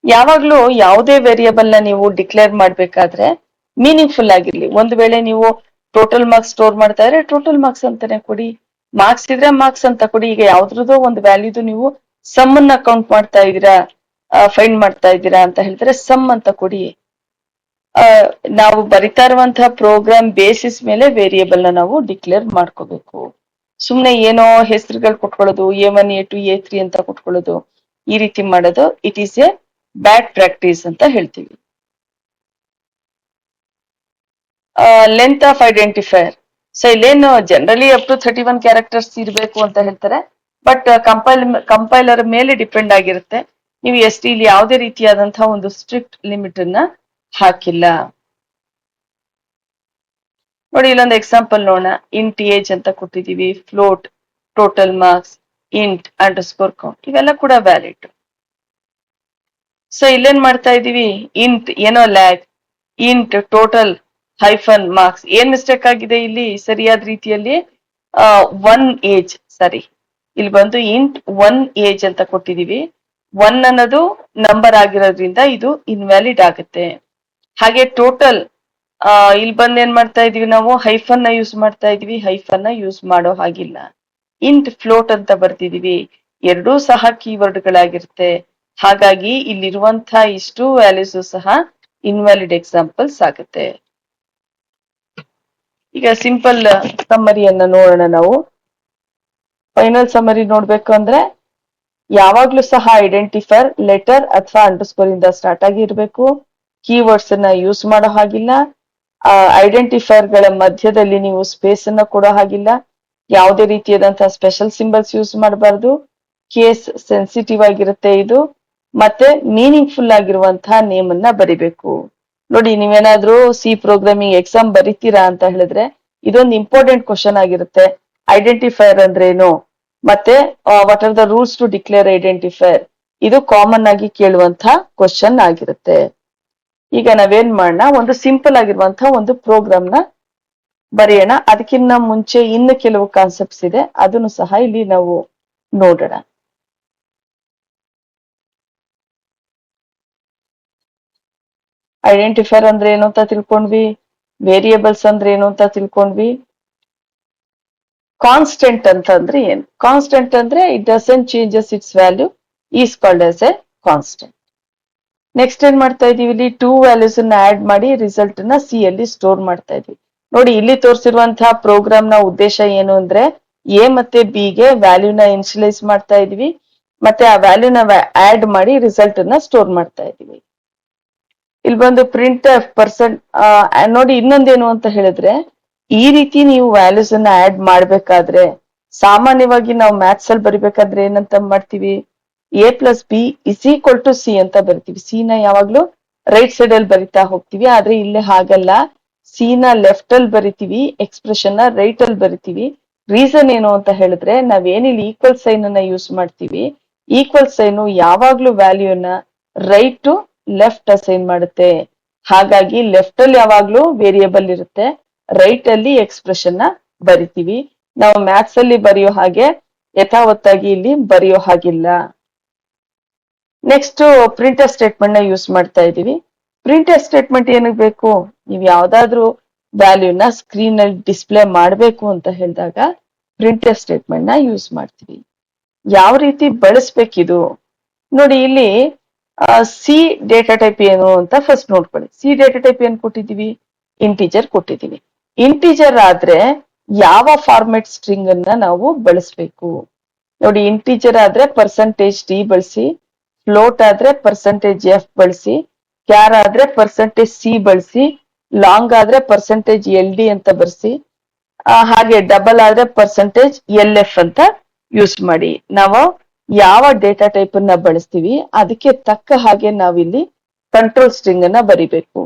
ಯಾವಾಗ್ಲೂ ಯಾವುದೇ ವೇರಿಯೇಬಲ್ ನ ನೀವು ಡಿಕ್ಲೇರ್ ಮಾಡ್ಬೇಕಾದ್ರೆ ಮೀನಿಂಗ್ಫುಲ್ ಆಗಿರ್ಲಿ. ಒಂದು ವೇಳೆ ನೀವು ಟೋಟಲ್ ಮಾರ್ಕ್ಸ್ ಸ್ಟೋರ್ ಮಾಡ್ತಾ ಇದ್ರೆ ಟೋಟಲ್ ಮಾರ್ಕ್ಸ್ ಅಂತಾನೆ ಕೊಡಿ. ಮಾರ್ಕ್ಸ್ ಇದ್ರೆ ಮಾರ್ಕ್ಸ್ ಅಂತ ಕೊಡಿ. ಈಗ ಯಾವ್ದ್ರದ್ದು ಒಂದು ವ್ಯಾಲ್ಯೂದು ನೀವು ಸಮ್ ಅನ್ನ ಕೌಂಟ್ ಮಾಡ್ತಾ ಇದ್ದೀರಾ, ಫೈಂಡ್ ಮಾಡ್ತಾ ಇದ್ದೀರಾ ಅಂತ ಹೇಳ್ತಾರೆ, ಸಮ್ ಅಂತ ಕೊಡಿ. ನಾವು ಬರಿತಾ ಇರುವಂತಹ ಪ್ರೋಗ್ರಾಮ್ ಬೇಸಿಸ್ ಮೇಲೆ ವೇರಿಯೇಬಲ್ ನ ನಾವು ಡಿಕ್ಲೇರ್ ಮಾಡ್ಕೋಬೇಕು. ಸುಮ್ನೆ ಏನೋ ಹೆಸರುಗಳು ಕೊಟ್ಕೊಳ್ಳೋದು, A1 A2 A3 ಅಂತ ಕೊಟ್ಕೊಳ್ಳೋದು, ಈ ರೀತಿ ಮಾಡೋದು it is a bad practice ಅಂತ ಹೇಳ್ತೀವಿ. ಲೆಂತ್ ಆಫ್ ಐಡೆಂಟಿಫೈಯರ್, ಸೊ ಇಲ್ಲೇನು ಜನರಲಿ ಅಪ್ ಟು 31 ಕ್ಯಾರೆಕ್ಟರ್ಸ್ ಇರಬೇಕು ಅಂತ ಹೇಳ್ತಾರೆ. ಬಟ್ ಕಂಪೈಲರ್ ಮೇಲೆ ಡಿಪೆಂಡ್ ಆಗಿರುತ್ತೆ. ನೀವು ಎಷ್ಟು ಇಲ್ಲಿ ಯಾವುದೇ ರೀತಿಯಾದಂತಹ ಒಂದು ಸ್ಟ್ರಿಕ್ಟ್ ಲಿಮಿಟ್ ಅನ್ನ ಹಾಕಿಲ್ಲ. ನೋಡಿ, ಇಲ್ಲೊಂದು ಎಕ್ಸಾಂಪಲ್ ನೋಡೋಣ. ಇಂಟ್ ಏಜ್ ಅಂತ ಕೊಟ್ಟಿದೀವಿ, float, total marks, int underscore count, ಇವೆಲ್ಲ ಕೂಡ ವ್ಯಾಲಿಡ್. ಸೊ ಇಲ್ಲೇನ್ ಮಾಡ್ತಾ ಇದೀವಿ, ಇಂಟ್ ಏನೋ lag, int total hyphen marks. ಏನ್ ಮಿಸ್ಟೇಕ್ ಆಗಿದೆ ಇಲ್ಲಿ? ಸರಿಯಾದ ರೀತಿಯಲ್ಲಿ ಒನ್ ಏಜ್, ಸರಿ, ಇಲ್ಲಿ ಬಂದು ಇಂಟ್ ಒನ್ ಏಜ್ ಅಂತ ಕೊಟ್ಟಿದೀವಿ. ಒನ್ ಅನ್ನೋದು ನಂಬರ್ ಆಗಿರೋದ್ರಿಂದ ಇದು ಇನ್ವ್ಯಾಲಿಡ್ ಆಗುತ್ತೆ. ಹಾಗೆ ಟೋಟಲ್, ಇಲ್ಲಿ ಬಂದ್ ಏನ್ ಮಾಡ್ತಾ ಇದೀವಿ ನಾವು, ಹೈಫನ್ ನ ಯೂಸ್ ಮಾಡ್ತಾ ಇದೀವಿ. ಹೈಫನ್ ನ ಯೂಸ್ ಮಾಡೋ ಹಾಗಿಲ್ಲ. ಇಂಟ್ ಫ್ಲೋಟ್ ಅಂತ ಬರ್ತಿದೀವಿ. ಎರಡೂ ಸಹ ಕೀವರ್ಡ್ ಗಳಾಗಿರುತ್ತೆ. ಹಾಗಾಗಿ ಇಲ್ಲಿರುವಂತಹ ಇಷ್ಟು ವ್ಯಾಲ್ಯೂಸ್ ಸಹ ಇನ್ವ್ಯಾಲಿಡ್ ಎಕ್ಸಾಂಪಲ್ಸ್ ಆಗುತ್ತೆ. ಈಗ ಸಿಂಪಲ್ ಸಮ್ಮರಿಯನ್ನ ನೋಡೋಣ ನಾವು. ಫೈನಲ್ ಸಮ್ಮರಿ ನೋಡ್ಬೇಕು ಅಂದ್ರೆ ಯಾವಾಗ್ಲೂ ಸಹ ಐಡೆಂಟಿಫೈರ್ ಲೆಟರ್ ಅಥವಾ ಅಂಡರ್ಸ್ಕೋರ್ ಇಂದ ಸ್ಟಾರ್ಟ್ ಆಗಿ ಇರಬೇಕು. ಕೀವರ್ಡ್ಸ್ ಅನ್ನ ಯೂಸ್ ಮಾಡೋ ಹಾಗಿಲ್ಲ. ಐಡೆಂಟಿಫೈರ್ ಗಳ ಮಧ್ಯದಲ್ಲಿ ನೀವು ಸ್ಪೇಸ್ ಅನ್ನ ಕೊಡೋ ಹಾಗಿಲ್ಲ. ಯಾವುದೇ ರೀತಿಯಾದಂತಹ ಸ್ಪೆಷಲ್ ಸಿಂಬಲ್ಸ್ ಯೂಸ್ ಮಾಡಬಾರ್ದು. ಕೇಸ್ ಸೆನ್ಸಿಟಿವ್ ಆಗಿರುತ್ತೆ ಇದು. ಮತ್ತೆ ಮೀನಿಂಗ್ಫುಲ್ ಆಗಿರುವಂತಹ ನೇಮ್ ಅನ್ನ ಬರಿಬೇಕು. ನೋಡಿ, ನೀವೇನಾದ್ರೂ ಸಿ ಪ್ರೋಗ್ರಾಮಿಂಗ್ ಎಕ್ಸಾಮ್ ಬರಿತೀರಾ ಅಂತ ಹೇಳಿದ್ರೆ ಇದೊಂದು ಇಂಪಾರ್ಟೆಂಟ್ ಕ್ವಶನ್ ಆಗಿರುತ್ತೆ. ಐಡೆಂಟಿಫೈರ್ ಅಂದ್ರೇನು, ಮತ್ತೆ what are the rules to declare identifier, ಇದು ಕಾಮನ್ ಆಗಿ ಕೇಳುವಂತಹ ಕ್ವಶನ್ ಆಗಿರುತ್ತೆ. ಈಗ ನಾವೇನ್ ಮಾಡೋಣ, ಒಂದು ಸಿಂಪಲ್ ಆಗಿರುವಂತಹ ಒಂದು ಪ್ರೋಗ್ರಾಮ್ ನ ಬರೆಯೋಣ. ಅದಕ್ಕಿಂತ ಮುಂಚೆ ಇನ್ನು ಕೆಲವು ಕಾನ್ಸೆಪ್ಟ್ಸ್ ಇದೆ, ಅದನ್ನು ಸಹ ಇಲ್ಲಿ ನಾವು ನೋಡೋಣ. ಐಡೆಂಟಿಫೈರ್ ಅಂದ್ರೆ ಏನು ಅಂತ ತಿಳ್ಕೊಂಡ್ವಿ. ವೇರಿಯೇಬಲ್ಸ್ ಅಂದ್ರೆ ಏನು ಅಂತ ತಿಳ್ಕೊಂಡ್ವಿ. ಕಾನ್ಸ್ಟೆಂಟ್ ಅಂತಂದ್ರೆ ಏನು? ಕಾನ್ಸ್ಟೆಂಟ್ ಅಂದ್ರೆ it doesn't changes it's value, is called as A constant. Next ಏನ್ ಮಾಡ್ತಾ ಇದೀವಿ, ಇಲ್ಲಿ ಟೂ ವ್ಯಾಲ್ಯೂಸ್ ಅನ್ನ ಆಡ್ ಮಾಡಿ ರಿಸಲ್ಟ್ ನ ಸಿ ಅಲ್ಲಿ ಸ್ಟೋರ್ ಮಾಡ್ತಾ ಇದೀವಿ. ನೋಡಿ, ಇಲ್ಲಿ ತೋರಿಸಿರುವಂತಹ ಪ್ರೋಗ್ರಾಮ್ ನ ಉದ್ದೇಶ ಏನು ಅಂದ್ರೆ ಎ ಮತ್ತೆ ಬಿ ಗೆ ವ್ಯಾಲ್ಯೂನ ಇನ್ಶಿಯಲೈಸ್ ಮಾಡ್ತಾ ಇದೀವಿ. ಮತ್ತೆ ಆ ವ್ಯಾಲ್ಯೂನ ಆಡ್ ಮಾಡಿ ರಿಸಲ್ಟ್ ಅನ್ನ ಸ್ಟೋರ್ ಮಾಡ್ತಾ ಇದೀವಿ. ಇಲ್ಲಿ ಬಂದು ಪ್ರಿಂಟ್ ಪರ್ಸೆಂಟ್. ನೋಡಿ, ಇನ್ನೊಂದೇನು ಅಂತ ಹೇಳಿದ್ರೆ, ಈ ರೀತಿ ನೀವು ವ್ಯಾಲ್ಯೂಸ್ ಅನ್ನ ಆಡ್ ಮಾಡ್ಬೇಕಾದ್ರೆ ಸಾಮಾನ್ಯವಾಗಿ ನಾವು ಮ್ಯಾಥ್ಸ್ ಅಲ್ಲಿ ಬರಿಬೇಕಾದ್ರೆ ಏನಂತ ಮಾಡ್ತೀವಿ, A plus B is equal to C ಅಂತ ಬರ್ತೀವಿ. ಸಿ ನ ಯಾವಾಗ್ಲೂ ರೈಟ್ ಸೈಡ್ ಅಲ್ಲಿ ಬರಿತಾ ಹೋಗ್ತೀವಿ. ಆದ್ರೆ ಇಲ್ಲಿ ಹಾಗಲ್ಲ, ಸಿ ನ ಲೆಫ್ಟ್ ಅಲ್ಲಿ ಬರಿತೀವಿ, ಎಕ್ಸ್ಪ್ರೆಷನ್ ನ ರೈಟ್ ಅಲ್ಲಿ ಬರಿತೀವಿ. ರೀಸನ್ ಏನು ಅಂತ ಹೇಳಿದ್ರೆ ನಾವೇನಿಲ್ಲಿ ಈಕ್ವಲ್ ಸೈನ್ ಅನ್ನ ಯೂಸ್ ಮಾಡ್ತೀವಿ, ಈಕ್ವಲ್ ಸೈನ್ ಯಾವಾಗ್ಲೂ ವ್ಯಾಲ್ಯೂನ ರೈಟ್ ಟು ಲೆಫ್ಟ್ ಅಸೈನ್ ಮಾಡುತ್ತೆ. ಹಾಗಾಗಿ ಲೆಫ್ಟ್ ಅಲ್ಲಿ ಯಾವಾಗ್ಲೂ ವೇರಿಯೇಬಲ್ ಇರುತ್ತೆ, ರೈಟ್ ಅಲ್ಲಿ ಎಕ್ಸ್ಪ್ರೆಷನ್ ನ ಬರಿತೀವಿ. ನಾವು ಮ್ಯಾಥ್ಸ್ ಅಲ್ಲಿ ಬರೆಯೋ ಹಾಗೆ ಯಥಾವತ್ತಾಗಿ ಇಲ್ಲಿ ಬರೆಯೋ ಹಾಗಿಲ್ಲ. ನೆಕ್ಸ್ಟ್ ಪ್ರಿಂಟರ್ ಸ್ಟೇಟ್ಮೆಂಟ್ ನ ಯೂಸ್ ಮಾಡ್ತಾ ಇದೀವಿ. ಪ್ರಿಂಟರ್ ಸ್ಟೇಟ್ಮೆಂಟ್ ಏನಕ್ಕೆ ಬೇಕು? ನೀವು ಯಾವ್ದಾದ್ರು ವ್ಯಾಲ್ಯೂನ ಸ್ಕ್ರೀನ್ ಅಲ್ಲಿ ಡಿಸ್ಪ್ಲೇ ಮಾಡಬೇಕು ಅಂತ ಹೇಳಿದಾಗ ಪ್ರಿಂಟರ್ ಸ್ಟೇಟ್ಮೆಂಟ್ ನ ಯೂಸ್ ಮಾಡ್ತೀವಿ. ಯಾವ ರೀತಿ ಬಳಸ್ಬೇಕಿದು ನೋಡಿ. ಇಲ್ಲಿ ಸಿ ಡೇಟಾ ಟೈಪ್ ಏನು ಅಂತ ಫಸ್ಟ್ ನೋಡ್ಕೊಳ್ಳಿ. ಸಿ ಡೇಟಾ ಟೈಪ್ ಏನ್ ಕೊಟ್ಟಿದೀವಿ? ಇಂಟಿಜರ್ ಕೊಟ್ಟಿದೀವಿ. ಇಂಟಿಜರ್ ಆದ್ರೆ ಯಾವ ಫಾರ್ಮೆಟ್ ಸ್ಟ್ರಿಂಗ್ ಅನ್ನ ನಾವು ಬಳಸ್ಬೇಕು ನೋಡಿ. ಇಂಟಿಜರ್ ಆದ್ರೆ %d ಬಳಸಿ, ಫ್ಲೋಟ್ ಆದ್ರೆ %f ಬಳಸಿ, ಕ್ಯಾರ್ ಆದ್ರೆ %c ಬಳಸಿ, ಲಾಂಗ್ ಆದ್ರೆ %ld ಅಂತ ಬರ್ಸಿ, ಹಾಗೆ ಡಬಲ್ ಆದ್ರೆ %lf ಅಂತ ಯೂಸ್ ಮಾಡಿ. ನಾವು ಯಾವ ಡೇಟಾ ಟೈಪ್ ಅನ್ನ ಬಳಸ್ತೀವಿ ಅದಕ್ಕೆ ತಕ್ಕ ಹಾಗೆ ನಾವಿಲ್ಲಿ ಕಂಟ್ರೋಲ್ ಸ್ಟ್ರಿಂಗ್ ಅನ್ನ ಬರಿಬೇಕು.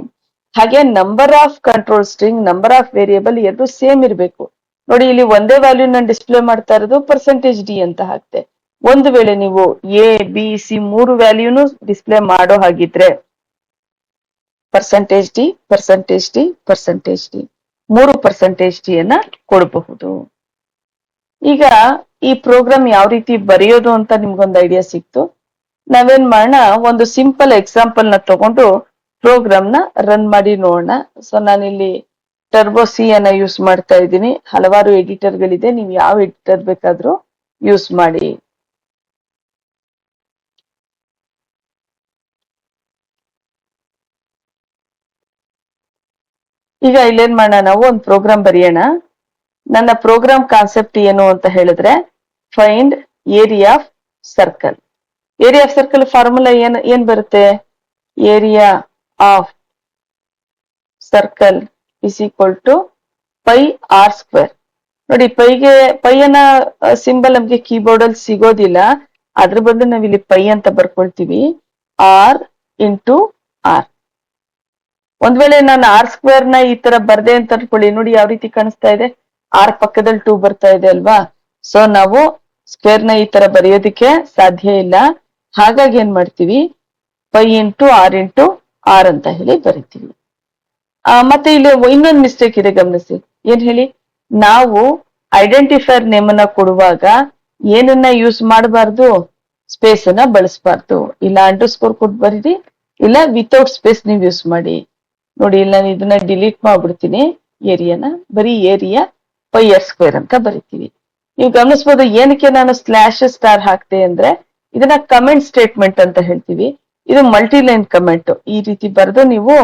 ಹಾಗೆ number of control string, number of variable ಎರಡು ಸೇಮ್ ಇರಬೇಕು. ನೋಡಿ ಇಲ್ಲಿ ಒಂದೇ ವ್ಯಾಲ್ಯೂ ನಾನು ಡಿಸ್ಪ್ಲೇ ಮಾಡ್ತಾ ಇರೋದು %d ಅಂತ ಹಾಕ್ತೆ. ಒಂದು ವೇಳೆ ನೀವು ಎ ಬಿ ಸಿ 3 ವ್ಯಾಲ್ಯೂನು ಡಿಸ್ಪ್ಲೇ ಮಾಡೋ ಹಾಗಿದ್ರೆ %d, %d, %d 3 %d ಅನ್ನ ಕೊಡಬಹುದು. ಈಗ ಈ ಪ್ರೋಗ್ರಾಮ್ ಯಾವ ರೀತಿ ಬರೆಯೋದು ಅಂತ ನಿಮ್ಗೊಂದು ಐಡಿಯಾ ಸಿಕ್ತು. ನಾವೇನ್ ಮಾಡೋಣ, ಒಂದು ಸಿಂಪಲ್ ಎಕ್ಸಾಂಪಲ್ ನ ತಗೊಂಡು ಪ್ರೋಗ್ರಾಮ್ ನ ರನ್ ಮಾಡಿ ನೋಡೋಣ. ಸೊ ನಾನಿಲ್ಲಿ ಟರ್ಬೋ ಸಿ ಅನ್ನ ಯೂಸ್ ಮಾಡ್ತಾ ಇದ್ದೀನಿ. ಹಲವಾರು ಎಡಿಟರ್ ಗಳಿದೆ, ನೀವು ಯಾವ ಎಡಿಟರ್ ಬೇಕಾದ್ರೂ ಯೂಸ್ ಮಾಡಿ. ಈಗ ಇಲ್ಲೇನ್ ಮಾಡೋಣ, ನಾವು ಒಂದು ಪ್ರೋಗ್ರಾಮ್ ಬರೆಯೋಣ. ನನ್ನ ಪ್ರೋಗ್ರಾಮ್ ಕಾನ್ಸೆಪ್ಟ್ ಏನು ಅಂತ ಹೇಳಿದ್ರೆ find area of circle. Area of circle formula ಏನ್ ಬರುತ್ತೆ? Area of circle is equal to πr². ನೋಡಿ ಪೈಯನ್ನ ಸಿಂಬಲ್ ನಮ್ಗೆ ಕೀಬೋರ್ಡ್ ಅಲ್ಲಿ ಸಿಗೋದಿಲ್ಲ, ಅದ್ರ ಬದಲು ನಾವಿಲ್ಲಿ ಪೈ ಅಂತ ಬರ್ಕೊಳ್ತೀವಿ. R into R. ಒಂದ್ ವೇಳೆ ನಾನು r² ನ ಈ ತರ ಬರ್ದೆ ಅಂತ ಅನ್ಕೊಳ್ಳಿ, ನೋಡಿ ಯಾವ ರೀತಿ ಕಾಣಿಸ್ತಾ ಇದೆ, ಆರ್ ಪಕ್ಕದಲ್ಲಿ 2 ಬರ್ತಾ ಇದೆ ಅಲ್ವಾ. ಸೊ ನಾವು ಸ್ಕ್ವೇರ್ ನ ಈ ತರ ಬರೆಯೋದಿಕ್ಕೆ ಸಾಧ್ಯ ಇಲ್ಲ. ಹಾಗಾಗಿ ಏನ್ ಮಾಡ್ತೀವಿ, π ಇಂಟು ಆರ್ ಅಂತ ಹೇಳಿ ಬರಿತೀವಿ. ಮತ್ತೆ ಇಲ್ಲಿ ಇನ್ನೊಂದು ಮಿಸ್ಟೇಕ್ ಇದೆ, ಗಮನಿಸಿ. ಏನ್ ಹೇಳಿ, ನಾವು ಐಡೆಂಟಿಫೈರ್ ನೇಮ್ ಅನ್ನ ಕೊಡುವಾಗ ಏನನ್ನ ಯೂಸ್ ಮಾಡಬಾರ್ದು? ಸ್ಪೇಸ್ ಅನ್ನ ಬಳಸಬಾರ್ದು. ಇಲ್ಲ ಅಂಡರ್ಸ್ಕೋರ್ ಕೊಟ್ಟು ಬರೀರಿ, ಇಲ್ಲ ವಿತೌಟ್ ಸ್ಪೇಸ್ ನೀವು ಯೂಸ್ ಮಾಡಿ. ನೋಡಿ ಇಲ್ಲಿ ನಾನು ಇದನ್ನ ಡಿಲೀಟ್ ಮಾಡ್ಬಿಡ್ತೀನಿ. ಏರಿಯಾನ ಬರೀ ಏರಿಯಾ πr² ಅಂತ ಬರಿತೀವಿ. ನೀವು ಗಮನಿಸಬಹುದು ಏನಕ್ಕೆ ನಾನು /* ಹಾಕ್ತೆ ಅಂದ್ರೆ ಇದನ್ನ ಕಮೆಂಟ್ ಸ್ಟೇಟ್ಮೆಂಟ್ ಅಂತ ಹೇಳ್ತೀವಿ. ಇದು ಮಲ್ಟಿಲೈನ್ ಕಮೆಂಟ್. ಈ ರೀತಿ ಬರೆದು ನೀವು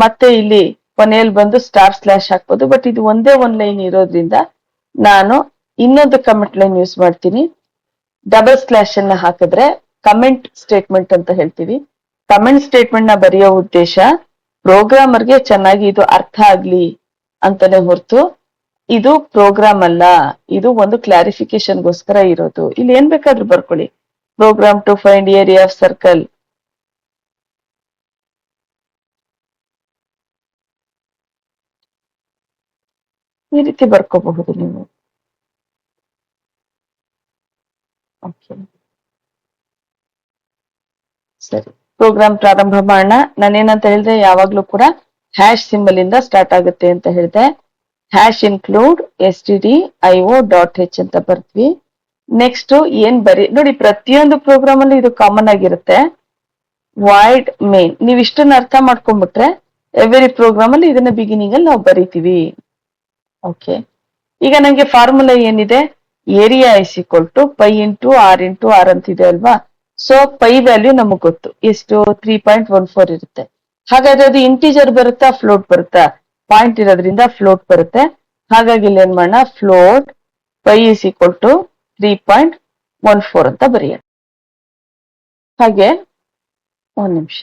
ಮತ್ತೆ ಇಲ್ಲಿ ಕೊನೆಯಲ್ಲಿ ಬಂದು */ ಹಾಕ್ಬೋದು. ಬಟ್ ಇದು ಒಂದೇ ಒಂದ್ ಲೈನ್ ಇರೋದ್ರಿಂದ ನಾನು ಇನ್ನೊಂದು ಕಮೆಂಟ್ ಲೈನ್ ಯೂಸ್ ಮಾಡ್ತೀನಿ. // ಅನ್ನ ಹಾಕಿದ್ರೆ ಕಮೆಂಟ್ ಸ್ಟೇಟ್ಮೆಂಟ್ ಅಂತ ಹೇಳ್ತೀವಿ. ಕಮೆಂಟ್ ಸ್ಟೇಟ್ಮೆಂಟ್ ನ ಬರೆಯೋ ಉದ್ದೇಶ ಪ್ರೋಗ್ರಾಮರ್ಗೆ ಚೆನ್ನಾಗಿ ಇದು ಅರ್ಥ ಆಗ್ಲಿ ಅಂತಾನೆ ಹೊರತು ಇದು ಪ್ರೋಗ್ರಾಮ್ ಅಲ್ಲ, ಇದು ಒಂದು ಕ್ಲಾರಿಫಿಕೇಶನ್ಗೋಸ್ಕರ ಇರೋದು. ಇಲ್ಲಿ ಏನ್ ಬೇಕಾದ್ರೂ ಬರ್ಕೊಳ್ಳಿ, program to find area of circle. ಈ ರೀತಿ ಬರ್ಕೋಬಹುದು ನೀವು. ಓಕೆ, ಸರಿ, ಪ್ರೋಗ್ರಾಮ್ ಪ್ರಾರಂಭ ಮಾಡೋಣ. ನಾನೇನಂತ ಹೇಳಿದ್ರೆ ಯಾವಾಗ್ಲೂ ಕೂಡ ಹ್ಯಾಶ್ ಸಿಂಬಲ್ ಇಂದ ಸ್ಟಾರ್ಟ್ ಆಗುತ್ತೆ ಅಂತ ಹೇಳಿದೆ. #include stdio.h ಅಂತ ಬರ್ತೀವಿ. ನೆಕ್ಸ್ಟ್ ಏನ್ ನೋಡಿ, ಪ್ರತಿಯೊಂದು ಪ್ರೋಗ್ರಾಮ್ ಅಲ್ಲಿ ಇದು ಕಾಮನ್ ಆಗಿರುತ್ತೆ. ವಾಯ್ಡ್ ಮೇನ್, ನೀವು ಇಷ್ಟನ್ನ ಅರ್ಥ ಮಾಡ್ಕೊಂಡ್ಬಿಟ್ರೆ ಎವ್ರಿ ಪ್ರೋಗ್ರಾಮ್ ಅಲ್ಲಿ ಇದನ್ನ ಬಿಗಿನಿಂಗ್ ಅಲ್ಲಿ ನಾವು ಬರಿತೀವಿ. ಓಕೆ, ಈಗ ನಂಗೆ ಫಾರ್ಮುಲಾ ಏನಿದೆ, area is equal to π into r ಅಂತಿದೆ ಅಲ್ವಾ. ಸೊ ಪೈ ವ್ಯಾಲ್ಯೂ ನಮಗ್ ಗೊತ್ತು, ಎಷ್ಟು? 3.14 ಇರುತ್ತೆ. ಹಾಗಾದ್ರೆ ಅದು ಇಂಟಿಜರ್ ಬರುತ್ತಾ ಫ್ಲೋಟ್ ಬರುತ್ತಾ? ಪಾಯಿಂಟ್ ಇರೋದ್ರಿಂದ ಫ್ಲೋಟ್ ಬರುತ್ತೆ. ಹಾಗಾಗಿ ಇಲ್ಲಿ ಏನ್ ಮಾಡೋಣ, ಫ್ಲೋಟ್ π ಇಸ್ ಈಕ್ವಲ್ ಟು 3.14 ಅಂತ ಬರೆಯೋಣ. ಹಾಗೆ ಒಂದ್ ನಿಮಿಷ,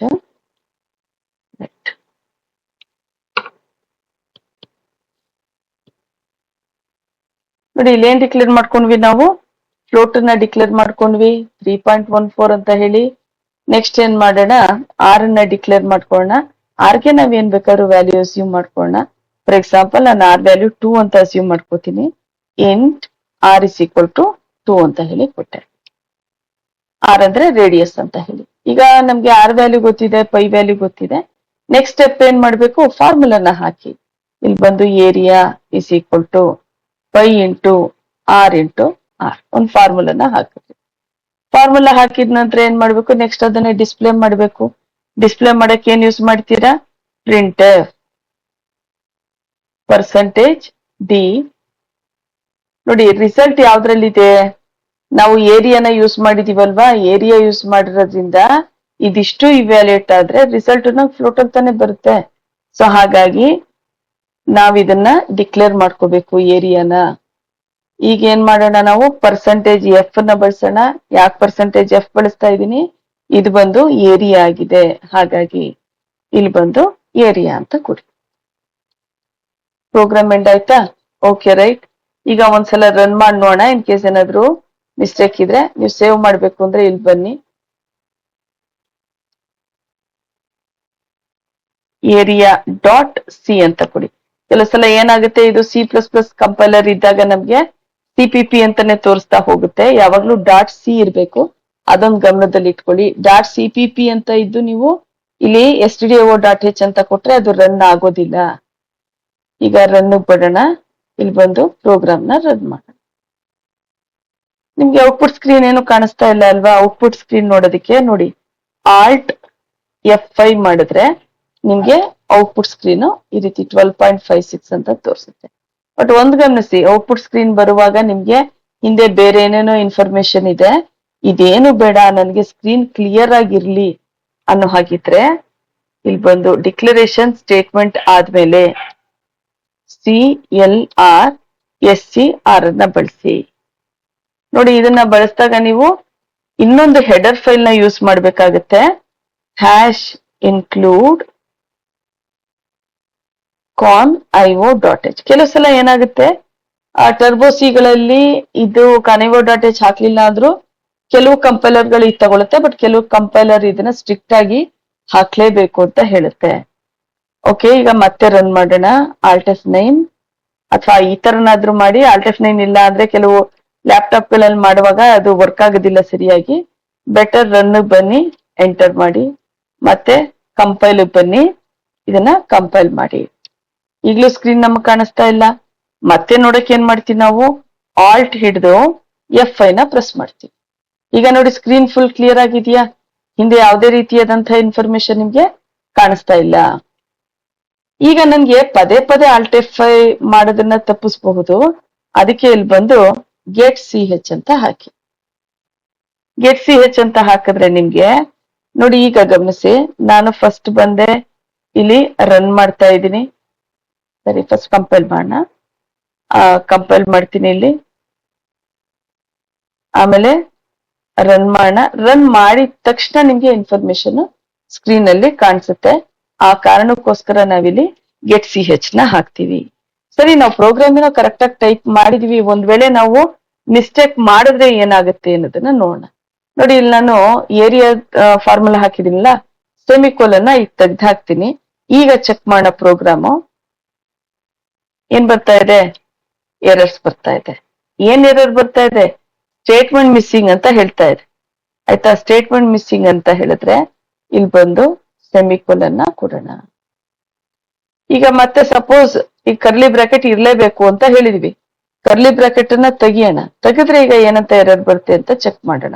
ನೋಡಿ ಇಲ್ಲಿ ಏನ್ ಡಿಕ್ಲೇರ್ ಮಾಡ್ಕೊಂಡ್ವಿ ನಾವು? ಫ್ಲೋಟ್ ನ ಡಿಕ್ಲೇರ್ ಮಾಡ್ಕೊಂಡ್ವಿ 3.14 ಅಂತ ಹೇಳಿ. ನೆಕ್ಸ್ಟ್ ಏನ್ ಮಾಡೋಣ, ಆರ್ ಅನ್ನ ಡಿಕ್ಲೇರ್ ಮಾಡ್ಕೊಳ್ಳೋಣ. ಆರ್ಗೆ ನಾವ್ ಏನ್ ಬೇಕಾದ್ರೂ ವ್ಯಾಲ್ಯೂ ಅಸ್ಯೂಮ್ ಮಾಡ್ಕೊಳ್ಳೋಣ. ಫಾರ್ ಎಕ್ಸಾಂಪಲ್ ನಾನು ಆರ್ ವ್ಯಾಲ್ಯೂ 2 ಅಂತ ಅಸ್ಯೂಮ್ ಮಾಡ್ಕೋತೀನಿ. Int r is equal to 2 ಅಂತ ಹೇಳಿ ಕೊಟ್ಟೆ. ಆರ್ ಅಂದ್ರೆ ರೇಡಿಯಸ್ ಅಂತ ಹೇಳಿ. ಈಗ ನಮ್ಗೆ ಆರ್ ವ್ಯಾಲ್ಯೂ ಗೊತ್ತಿದೆ, ಪೈ ವ್ಯಾಲ್ಯೂ ಗೊತ್ತಿದೆ. ನೆಕ್ಸ್ಟ್ ಸ್ಟೆಪ್ ಏನ್ ಮಾಡ್ಬೇಕು, ಫಾರ್ಮುಲಾನ ಹಾಕಿ. ಇಲ್ಲಿ ಬಂದು area is equal to pi into r into r, ಒಂದು ಫಾರ್ಮುಲಾನ ಹಾಕಿದ್ವಿ. ಫಾರ್ಮುಲಾ ಹಾಕಿದ ನಂತರ ಏನ್ ಮಾಡ್ಬೇಕು, ನೆಕ್ಸ್ಟ್ ಅದನ್ನ ಡಿಸ್ಪ್ಲೇ ಮಾಡ್ಬೇಕು. ಡಿಸ್ಪ್ಲೇ ಮಾಡಕ್ ಏನ್ ಯೂಸ್ ಮಾಡ್ತೀರಾ, ಪ್ರಿಂಟ್ ಪರ್ಸೆಂಟೇಜ್ ಡಿ. ನೋಡಿ ರಿಸಲ್ಟ್ ಯಾವ್ದ್ರಲ್ಲಿದೆ, ನಾವು ಏರಿಯಾನ ಯೂಸ್ ಮಾಡಿದೀವಲ್ವಾ, ಏರಿಯಾ ಯೂಸ್ ಮಾಡಿರೋದ್ರಿಂದ ಇದಿಷ್ಟು ಇವ್ಯಾಲ್ಯೂಟ್ ಆದ್ರೆ ರಿಸಲ್ಟ್ ಫ್ಲೋಟ್ ಅಂತಾನೆ ಬರುತ್ತೆ. ಸೊ ಹಾಗಾಗಿ ನಾವ್ ಇದನ್ನ ಡಿಕ್ಲೇರ್ ಮಾಡ್ಕೋಬೇಕು ಏರಿಯಾನ. ಈಗ ಏನ್ ಮಾಡೋಣ, ನಾವು ಪರ್ಸೆಂಟೇಜ್ ಎಫ್ ನ ಬಳಸೋಣ. ಯಾಕೆ ಪರ್ಸೆಂಟೇಜ್ ಎಫ್ ಬಳಸ್ತಾ ಇದ್ದೀನಿ, ಇದು ಬಂದು ಏರಿಯಾ ಆಗಿದೆ, ಹಾಗಾಗಿ ಇಲ್ಲಿ ಬಂದು ಏರಿಯಾ ಅಂತ ಕೊಡಿ. ಪ್ರೋಗ್ರಾಮ್ ಎಂಡ್ ಆಯ್ತಾ? Okay right. ಈಗ ಒಂದ್ಸಲ ರನ್ ಮಾಡಿ ನೋಡೋಣ. ಇನ್ ಕೇಸ್ ಏನಾದ್ರು ಮಿಸ್ಟೇಕ್ ಇದ್ರೆ, ನೀವು ಸೇವ್ ಮಾಡ್ಬೇಕು ಅಂದ್ರೆ ಇಲ್ಲಿ ಬನ್ನಿ, ಏರಿಯಾ ಡಾಟ್ ಸಿ ಅಂತ ಕೊಡಿ. ಕೆಲವು ಸಲ ಏನಾಗುತ್ತೆ, ಇದು C++ ಕಂಪೈಲರ್ ಇದ್ದಾಗ ನಮ್ಗೆ CPP ಅಂತಾನೆ ತೋರಿಸ್ತಾ ಹೋಗುತ್ತೆ. ಯಾವಾಗ್ಲೂ ಡಾಟ್ ಸಿ ಇರ್ಬೇಕು, ಅದೊಂದು ಗಮನದಲ್ಲಿ ಇಟ್ಕೊಳ್ಳಿ. ಡಾಟ್ CPP ಅಂತ ಇದ್ದು ನೀವು ಇಲ್ಲಿ stdio.h ಅಂತ ಕೊಟ್ರೆ ಅದು ರನ್ ಆಗೋದಿಲ್ಲ. ಈಗ ರನ್ ಬಿಡೋಣ. ಇಲ್ಲಿ ಬಂದು ಪ್ರೋಗ್ರಾಮ್ ನ ರನ್ ಮಾಡೋಣ. ನಿಮ್ಗೆ ಔಟ್ಪುಟ್ ಸ್ಕ್ರೀನ್ ಏನು ಕಾಣಿಸ್ತಾ ಇಲ್ಲ ಅಲ್ವಾ? ಔಟ್ಪುಟ್ ಸ್ಕ್ರೀನ್ ನೋಡೋದಕ್ಕೆ ನೋಡಿ, ಆಲ್ಟ್ F5 ಮಾಡಿದ್ರೆ ನಿಮ್ಗೆ ಔಟ್ಪುಟ್ ಸ್ಕ್ರೀನ್ ಈ ರೀತಿ 12.56 ಅಂತ ತೋರಿಸುತ್ತೆ. ಬಟ್ ಒಂದ್ ಗಮನಿಸಿ, ಔಟ್ಪುಟ್ ಸ್ಕ್ರೀನ್ ಬರುವಾಗ ನಿಮ್ಗೆ ಹಿಂದೆ ಬೇರೆ ಏನೇನೋ ಇನ್ಫಾರ್ಮೇಶನ್ ಇದೆ, ಇದೇನು ಬೇಡ, ನನ್ಗೆ ಸ್ಕ್ರೀನ್ ಕ್ಲಿಯರ್ ಆಗಿರ್ಲಿ ಅನ್ನೋ ಹಾಗಿದ್ರೆ ಇಲ್ಲಿ ಬಂದು ಡಿಕ್ಲರೇಷನ್ ಸ್ಟೇಟ್ಮೆಂಟ್ ಆದ್ಮೇಲೆ CLR ಅನ್ನ ಬಳಸಿ. ನೋಡಿ ಇದನ್ನ ಬಳಸಿದಾಗ ನೀವು ಇನ್ನೊಂದು ಹೆಡರ್ ಫೈಲ್ ನ ಯೂಸ್ ಮಾಡ್ಬೇಕಾಗತ್ತೆ, ಹ್ಯಾಶ್ ಇನ್ಕ್ಲೂಡ್ conio.h. ಕೆಲವು ಸಲ ಏನಾಗುತ್ತೆ, ಟರ್ಬೋ ಸಿಗಳಲ್ಲಿ ಇದು conio.h ಹಾಕ್ಲಿಲ್ಲ ಆದ್ರೂ ಕೆಲವು ಕಂಪೈಲರ್ ಗಳು ಇದು ತಗೊಳುತ್ತೆ, ಬಟ್ ಕೆಲವು ಕಂಪೈಲರ್ ಇದನ್ನ ಸ್ಟ್ರಿಕ್ಟ್ ಆಗಿ ಹಾಕ್ಲೇಬೇಕು ಅಂತ ಹೇಳುತ್ತೆ. ಓಕೆ, ಈಗ ಮತ್ತೆ ರನ್ ಮಾಡೋಣ. Alt F9 ಅಥವಾ ಈ ತರನಾದ್ರೂ ಮಾಡಿ. Alt F9 ಇಲ್ಲ ಅಂದ್ರೆ ಕೆಲವು ಲ್ಯಾಪ್ಟಾಪ್ ಗಳಲ್ಲಿ ಮಾಡುವಾಗ ಅದು ವರ್ಕ್ ಆಗೋದಿಲ್ಲ ಸರಿಯಾಗಿ. ಬೆಟರ್ ರನ್ ಬನ್ನಿ, ಎಂಟರ್ ಮಾಡಿ, ಮತ್ತೆ ಕಂಪೈಲ್ ಬನ್ನಿ, ಇದನ್ನ ಕಂಪೈಲ್ ಮಾಡಿ. ಈಗಲೂ ಸ್ಕ್ರೀನ್ ನಮಗೆ ಕಾಣಿಸ್ತಾ ಇಲ್ಲ. ಮತ್ತೆ ನೋಡಕ್ ಏನ್ ಮಾಡ್ತೀವಿ ನಾವು, ಆಲ್ಟ್ ಹಿಡಿದು F5 ನ ಪ್ರೆಸ್ ಮಾಡ್ತೀವಿ. ಈಗ ನೋಡಿ ಸ್ಕ್ರೀನ್ ಫುಲ್ ಕ್ಲಿಯರ್ ಆಗಿದೆಯಾ? ಹಿಂದೆ ಯಾವುದೇ ರೀತಿಯಾದಂತಹ ಇನ್ಫಾರ್ಮೇಶನ್ ನಿಮ್ಗೆ ಕಾಣಿಸ್ತಾ ಇಲ್ಲ. ಈಗ ನನ್ಗೆ ಪದೇ ಪದೇ ಆಲ್ಟ್ F5 ಮಾಡೋದನ್ನ ತಪ್ಪಿಸಬಹುದು. ಅದಕ್ಕೆ ಇಲ್ಲಿ ಬಂದು ಗೆಟ್ CH ಅಂತ ಹಾಕಿ. ಗೆಟ್ CH ಅಂತ ಹಾಕಿದ್ರೆ ನಿಮ್ಗೆ ನೋಡಿ, ಈಗ ಗಮನಿಸಿ, ನಾನು ಫಸ್ಟ್ ಬಂದೆ, ಇಲ್ಲಿ ರನ್ ಮಾಡ್ತಾ ಇದ್ದೀನಿ. ಸರಿ, ಫಸ್ಟ್ ಕಂಪೈಲ್ ಮಾಡೋಣ. ಕಂಪೈಲ್ ಮಾಡ್ತೀನಿ ಇಲ್ಲಿ, ಆಮೇಲೆ ರನ್ ಮಾಡೋಣ. ರನ್ ಮಾಡಿದ ತಕ್ಷಣ ನಿಮ್ಗೆ ಇನ್ಫಾರ್ಮೇಶನ್ ಸ್ಕ್ರೀನ್ ಅಲ್ಲಿ ಕಾಣಿಸುತ್ತೆ. ಆ ಕಾರಣಕ್ಕೋಸ್ಕರ ನಾವಿಲ್ಲಿ ಗೆಟ್ CH ನ ಹಾಕ್ತಿವಿ. ಸರಿ, ನಾವು ಪ್ರೋಗ್ರಾಮಿನ ಕರೆಕ್ಟ್ ಆಗಿ ಟೈಪ್ ಮಾಡಿದೀವಿ. ಒಂದ್ ವೇಳೆ ನಾವು ಮಿಸ್ಟೇಕ್ ಮಾಡಿದ್ರೆ ಏನಾಗುತ್ತೆ ಅನ್ನೋದನ್ನ ನೋಡೋಣ. ನೋಡಿ, ಇಲ್ಲಿ ನಾನು ಏರಿಯಾ ಫಾರ್ಮುಲಾ ಹಾಕಿದಿನಲ್ಲ, ಸೆಮಿಕೋಲನ್ನ ಈಗ ತೆಗ್ದು ಹಾಕ್ತೀನಿ. ಈಗ ಚೆಕ್ ಮಾಡೋಣ ಪ್ರೋಗ್ರಾಮು. ಏನ್ ಬರ್ತಾ ಇದೆ, ಎರರ್ಸ್ ಬರ್ತಾ ಇದೆ. ಏನ್ ಎರರ್ ಬರ್ತಾ ಇದೆ, ಸ್ಟೇಟ್ಮೆಂಟ್ ಮಿಸ್ಸಿಂಗ್ ಅಂತ ಹೇಳ್ತಾ ಇದೆ. ಆಯ್ತಾ? ಸ್ಟೇಟ್ಮೆಂಟ್ ಮಿಸ್ಸಿಂಗ್ ಅಂತ ಹೇಳಿದ್ರೆ ಇಲ್ಲಿ ಬಂದು ಸೆಮಿಕೋಲನ್ನ ಕೊಡೋಣ. ಈಗ ಮತ್ತೆ ಸಪೋಸ್ ಈ ಕರ್ಲಿ ಬ್ರಾಕೆಟ್ ಇರ್ಲೇಬೇಕು ಅಂತ ಹೇಳಿದ್ವಿ, ಕರ್ಲಿ ಬ್ರಾಕೆಟ್ ಅನ್ನ ತೆಗಿಯೋಣ. ತೆಗೆದ್ರೆ ಈಗ ಏನಂತ ಎರರ್ ಬರುತ್ತೆ ಅಂತ ಚೆಕ್ ಮಾಡೋಣ.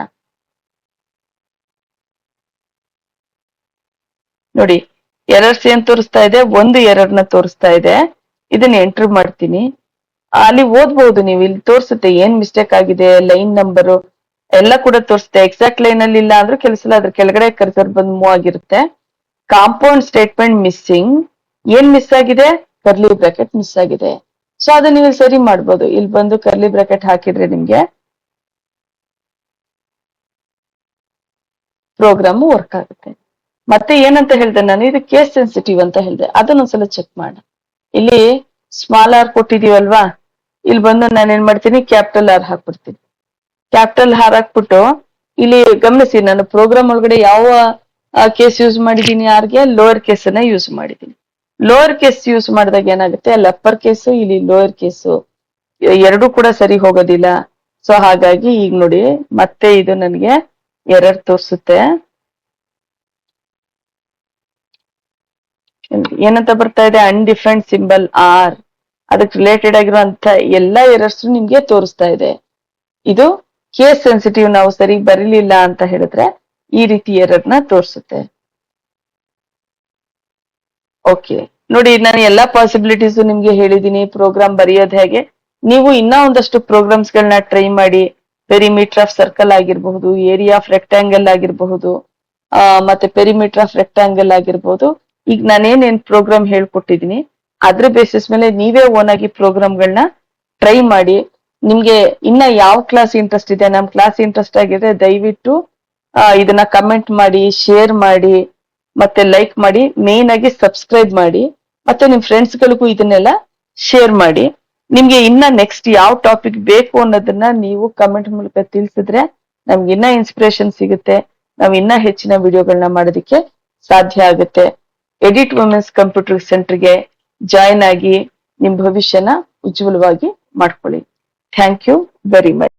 ನೋಡಿ, ಎರರ್ಸ್ ಏನ್ ತೋರಿಸ್ತಾ ಇದೆ, ಒಂದು ಎರರ್ ನ ತೋರಿಸ್ತಾ ಇದೆ. ಇದನ್ನ ಎಂಟರ್ ಮಾಡ್ತೀನಿ. ಅಲ್ಲಿ ಓದ್ಬಹುದು ನೀವು, ಇಲ್ಲಿ ತೋರಿಸುತ್ತೆ ಏನ್ ಮಿಸ್ಟೇಕ್ ಆಗಿದೆ, ಲೈನ್ ನಂಬರು ಎಲ್ಲ ಕೂಡ ತೋರಿಸುತ್ತೆ. ಎಕ್ಸಾಕ್ಟ್ ಲೈನ್ ಅಲ್ಲಿ ಇಲ್ಲ ಅಂದ್ರೆ ಕೆಲಸ ಅದ್ರ ಕೆಳಗಡೆ ಕರ್ಸರ್ ಬಂದ್ ಮೂವ್ ಆಗಿರುತ್ತೆ. ಕಾಂಪೌಂಡ್ ಸ್ಟೇಟ್ಮೆಂಟ್ ಮಿಸ್ಸಿಂಗ್, ಏನ್ ಮಿಸ್ ಆಗಿದೆ, ಕರ್ಲಿ ಬ್ರಾಕೆಟ್ ಮಿಸ್ ಆಗಿದೆ. ಸೊ ಅದನ್ನ ನೀವು ಸರಿ ಮಾಡ್ಬೋದು. ಇಲ್ಲಿ ಬಂದು ಕರ್ಲಿ ಬ್ರಾಕೆಟ್ ಹಾಕಿದ್ರೆ ನಿಮ್ಗೆ ಪ್ರೋಗ್ರಾಮ್ ವರ್ಕ್ ಆಗುತ್ತೆ. ಮತ್ತೆ ಏನಂತ ಹೇಳ್ದೆ ನಾನು, ಇದು ಕೇಸ್ ಸೆನ್ಸಿಟಿವ್ ಅಂತ ಹೇಳ್ದೆ, ಅದನ್ನೊಂದ್ಸಲ ಚೆಕ್ ಮಾಡ. ಇಲ್ಲಿ ಸ್ಮಾಲ್ ಆರ್ ಕೊಟ್ಟಿದೀವಲ್ವಾ, ಇಲ್ಲಿ ಬಂದು ನಾನು ಏನ್ ಮಾಡ್ತೀನಿ, ಕ್ಯಾಪಿಟಲ್ ಆರ್ ಹಾಕ್ಬಿಡ್ತೀನಿ. ಕ್ಯಾಪಿಟಲ್ ಆರ್ ಹಾಕ್ಬಿಟ್ಟು ಇಲ್ಲಿ ಗಮನಿಸಿ, ನಾನು ಪ್ರೋಗ್ರಾಮ್ ಒಳಗಡೆ ಯಾವ ಕೇಸ್ ಯೂಸ್ ಮಾಡಿದೀನಿ, ಯಾರಿಗೆ ಲೋಯರ್ ಕೇಸ್ ಅನ್ನ ಯೂಸ್ ಮಾಡಿದೀನಿ. ಲೋಯರ್ ಕೇಸ್ ಯೂಸ್ ಮಾಡಿದಾಗ ಏನಾಗುತ್ತೆ, ಅಲ್ಲಿ ಅಪ್ಪರ್ ಕೇಸು, ಇಲ್ಲಿ ಲೋಯರ್ ಕೇಸು ಎರಡೂ ಕೂಡ ಸರಿ ಹೋಗೋದಿಲ್ಲ. ಸೊ ಹಾಗಾಗಿ ಈಗ ನೋಡಿ, ಮತ್ತೆ ಇದು ನನಗೆ ಎರರ್ ತೋರಿಸುತ್ತೆ. ಏನಂತ ಬರ್ತಾ ಇದೆ, ಅನ್ಡಿಫೈನ್ಡ್ ಸಿಂಬಲ್ ಆರ್. ಅದಕ್ಕೆ ರಿಲೇಟೆಡ್ ಆಗಿರುವಂತ ಎಲ್ಲಾ ಎರರ್ಸ್ ನಿಮ್ಗೆ ತೋರಿಸ್ತಾ ಇದೆ. ಇದು ಕೇಸ್ ಸೆನ್ಸಿಟಿವ್, ನಾವು ಸರಿ ಬರೀಲಿಲ್ಲ ಅಂತ ಹೇಳಿದ್ರೆ ಈ ರೀತಿ ಎರರ್ನ ತೋರಿಸುತ್ತೆ. ಓಕೆ, ನೋಡಿ ನಾನು ಎಲ್ಲಾ ಪಾಸಿಬಿಲಿಟೀಸ್ ನಿಮ್ಗೆ ಹೇಳಿದೀನಿ. ಪ್ರೋಗ್ರಾಮ್ ಬರೆಯೋದು ಹೇಗೆ, ನೀವು ಇನ್ನ ಒಂದಷ್ಟು ಪ್ರೋಗ್ರಾಮ್ಸ್ ಗಳನ್ನ ಟ್ರೈ ಮಾಡಿ. ಪೆರಿಮೀಟರ್ ಆಫ್ ಸರ್ಕಲ್ ಆಗಿರಬಹುದು, ಏರಿಯಾ ಆಫ್ ರೆಕ್ಟಾಂಗಲ್ ಆಗಿರಬಹುದು, ಮತ್ತೆ ಪೆರಿಮೀಟರ್ ಆಫ್ ರೆಕ್ಟಾಂಗಲ್ ಆಗಿರ್ಬಹುದು. ಈಗ ನಾನೇನೇನ್ ಪ್ರೋಗ್ರಾಮ್ ಹೇಳ್ಕೊಟ್ಟಿದೀನಿ ಅದ್ರ ಬೇಸಿಸ್ ಮೇಲೆ ನೀವೇ ಓನ್ ಆಗಿ ಪ್ರೋಗ್ರಾಮ್ಗಳನ್ನ ಟ್ರೈ ಮಾಡಿ. ನಿಮ್ಗೆ ಇನ್ನ ಯಾವ ಕ್ಲಾಸ್ ಇಂಟ್ರೆಸ್ಟ್ ಇದೆ, ನಮ್ ಕ್ಲಾಸ್ ಇಂಟ್ರೆಸ್ಟ್ ಆಗಿದೆ, ದಯವಿಟ್ಟು ಇದನ್ನ ಕಮೆಂಟ್ ಮಾಡಿ, ಶೇರ್ ಮಾಡಿ, ಮತ್ತೆ ಲೈಕ್ ಮಾಡಿ, ಮೇನ್ ಆಗಿ ಸಬ್ಸ್ಕ್ರೈಬ್ ಮಾಡಿ, ಮತ್ತೆ ನಿಮ್ ಫ್ರೆಂಡ್ಸ್ ಗಳಿಗೂ ಇದನ್ನೆಲ್ಲ ಶೇರ್ ಮಾಡಿ. ನಿಮ್ಗೆ ಇನ್ನ ನೆಕ್ಸ್ಟ್ ಯಾವ ಟಾಪಿಕ್ ಬೇಕು ಅನ್ನೋದನ್ನ ನೀವು ಕಮೆಂಟ್ ಮೂಲಕ ತಿಳಿಸಿದ್ರೆ ನಮ್ಗೆ ಇನ್ನ ಇನ್ಸ್ಪಿರೇಷನ್ ಸಿಗುತ್ತೆ. ನಾವ್ ಇನ್ನ ಹೆಚ್ಚಿನ ವಿಡಿಯೋಗಳನ್ನ ಮಾಡೋದಕ್ಕೆ ಸಾಧ್ಯ ಆಗುತ್ತೆ. ಎಡಿಟ್ ವುಮೆನ್ಸ್ ಕಂಪ್ಯೂಟರ್ ಸೆಂಟರ್ಗೆ ಜಾಯಿನ್ ಆಗಿ ನಿಮ್ ಭವಿಷ್ಯನ ಉಜ್ವಲವಾಗಿ ಮಾಡ್ಕೊಳ್ಳಿ. Thank you very much.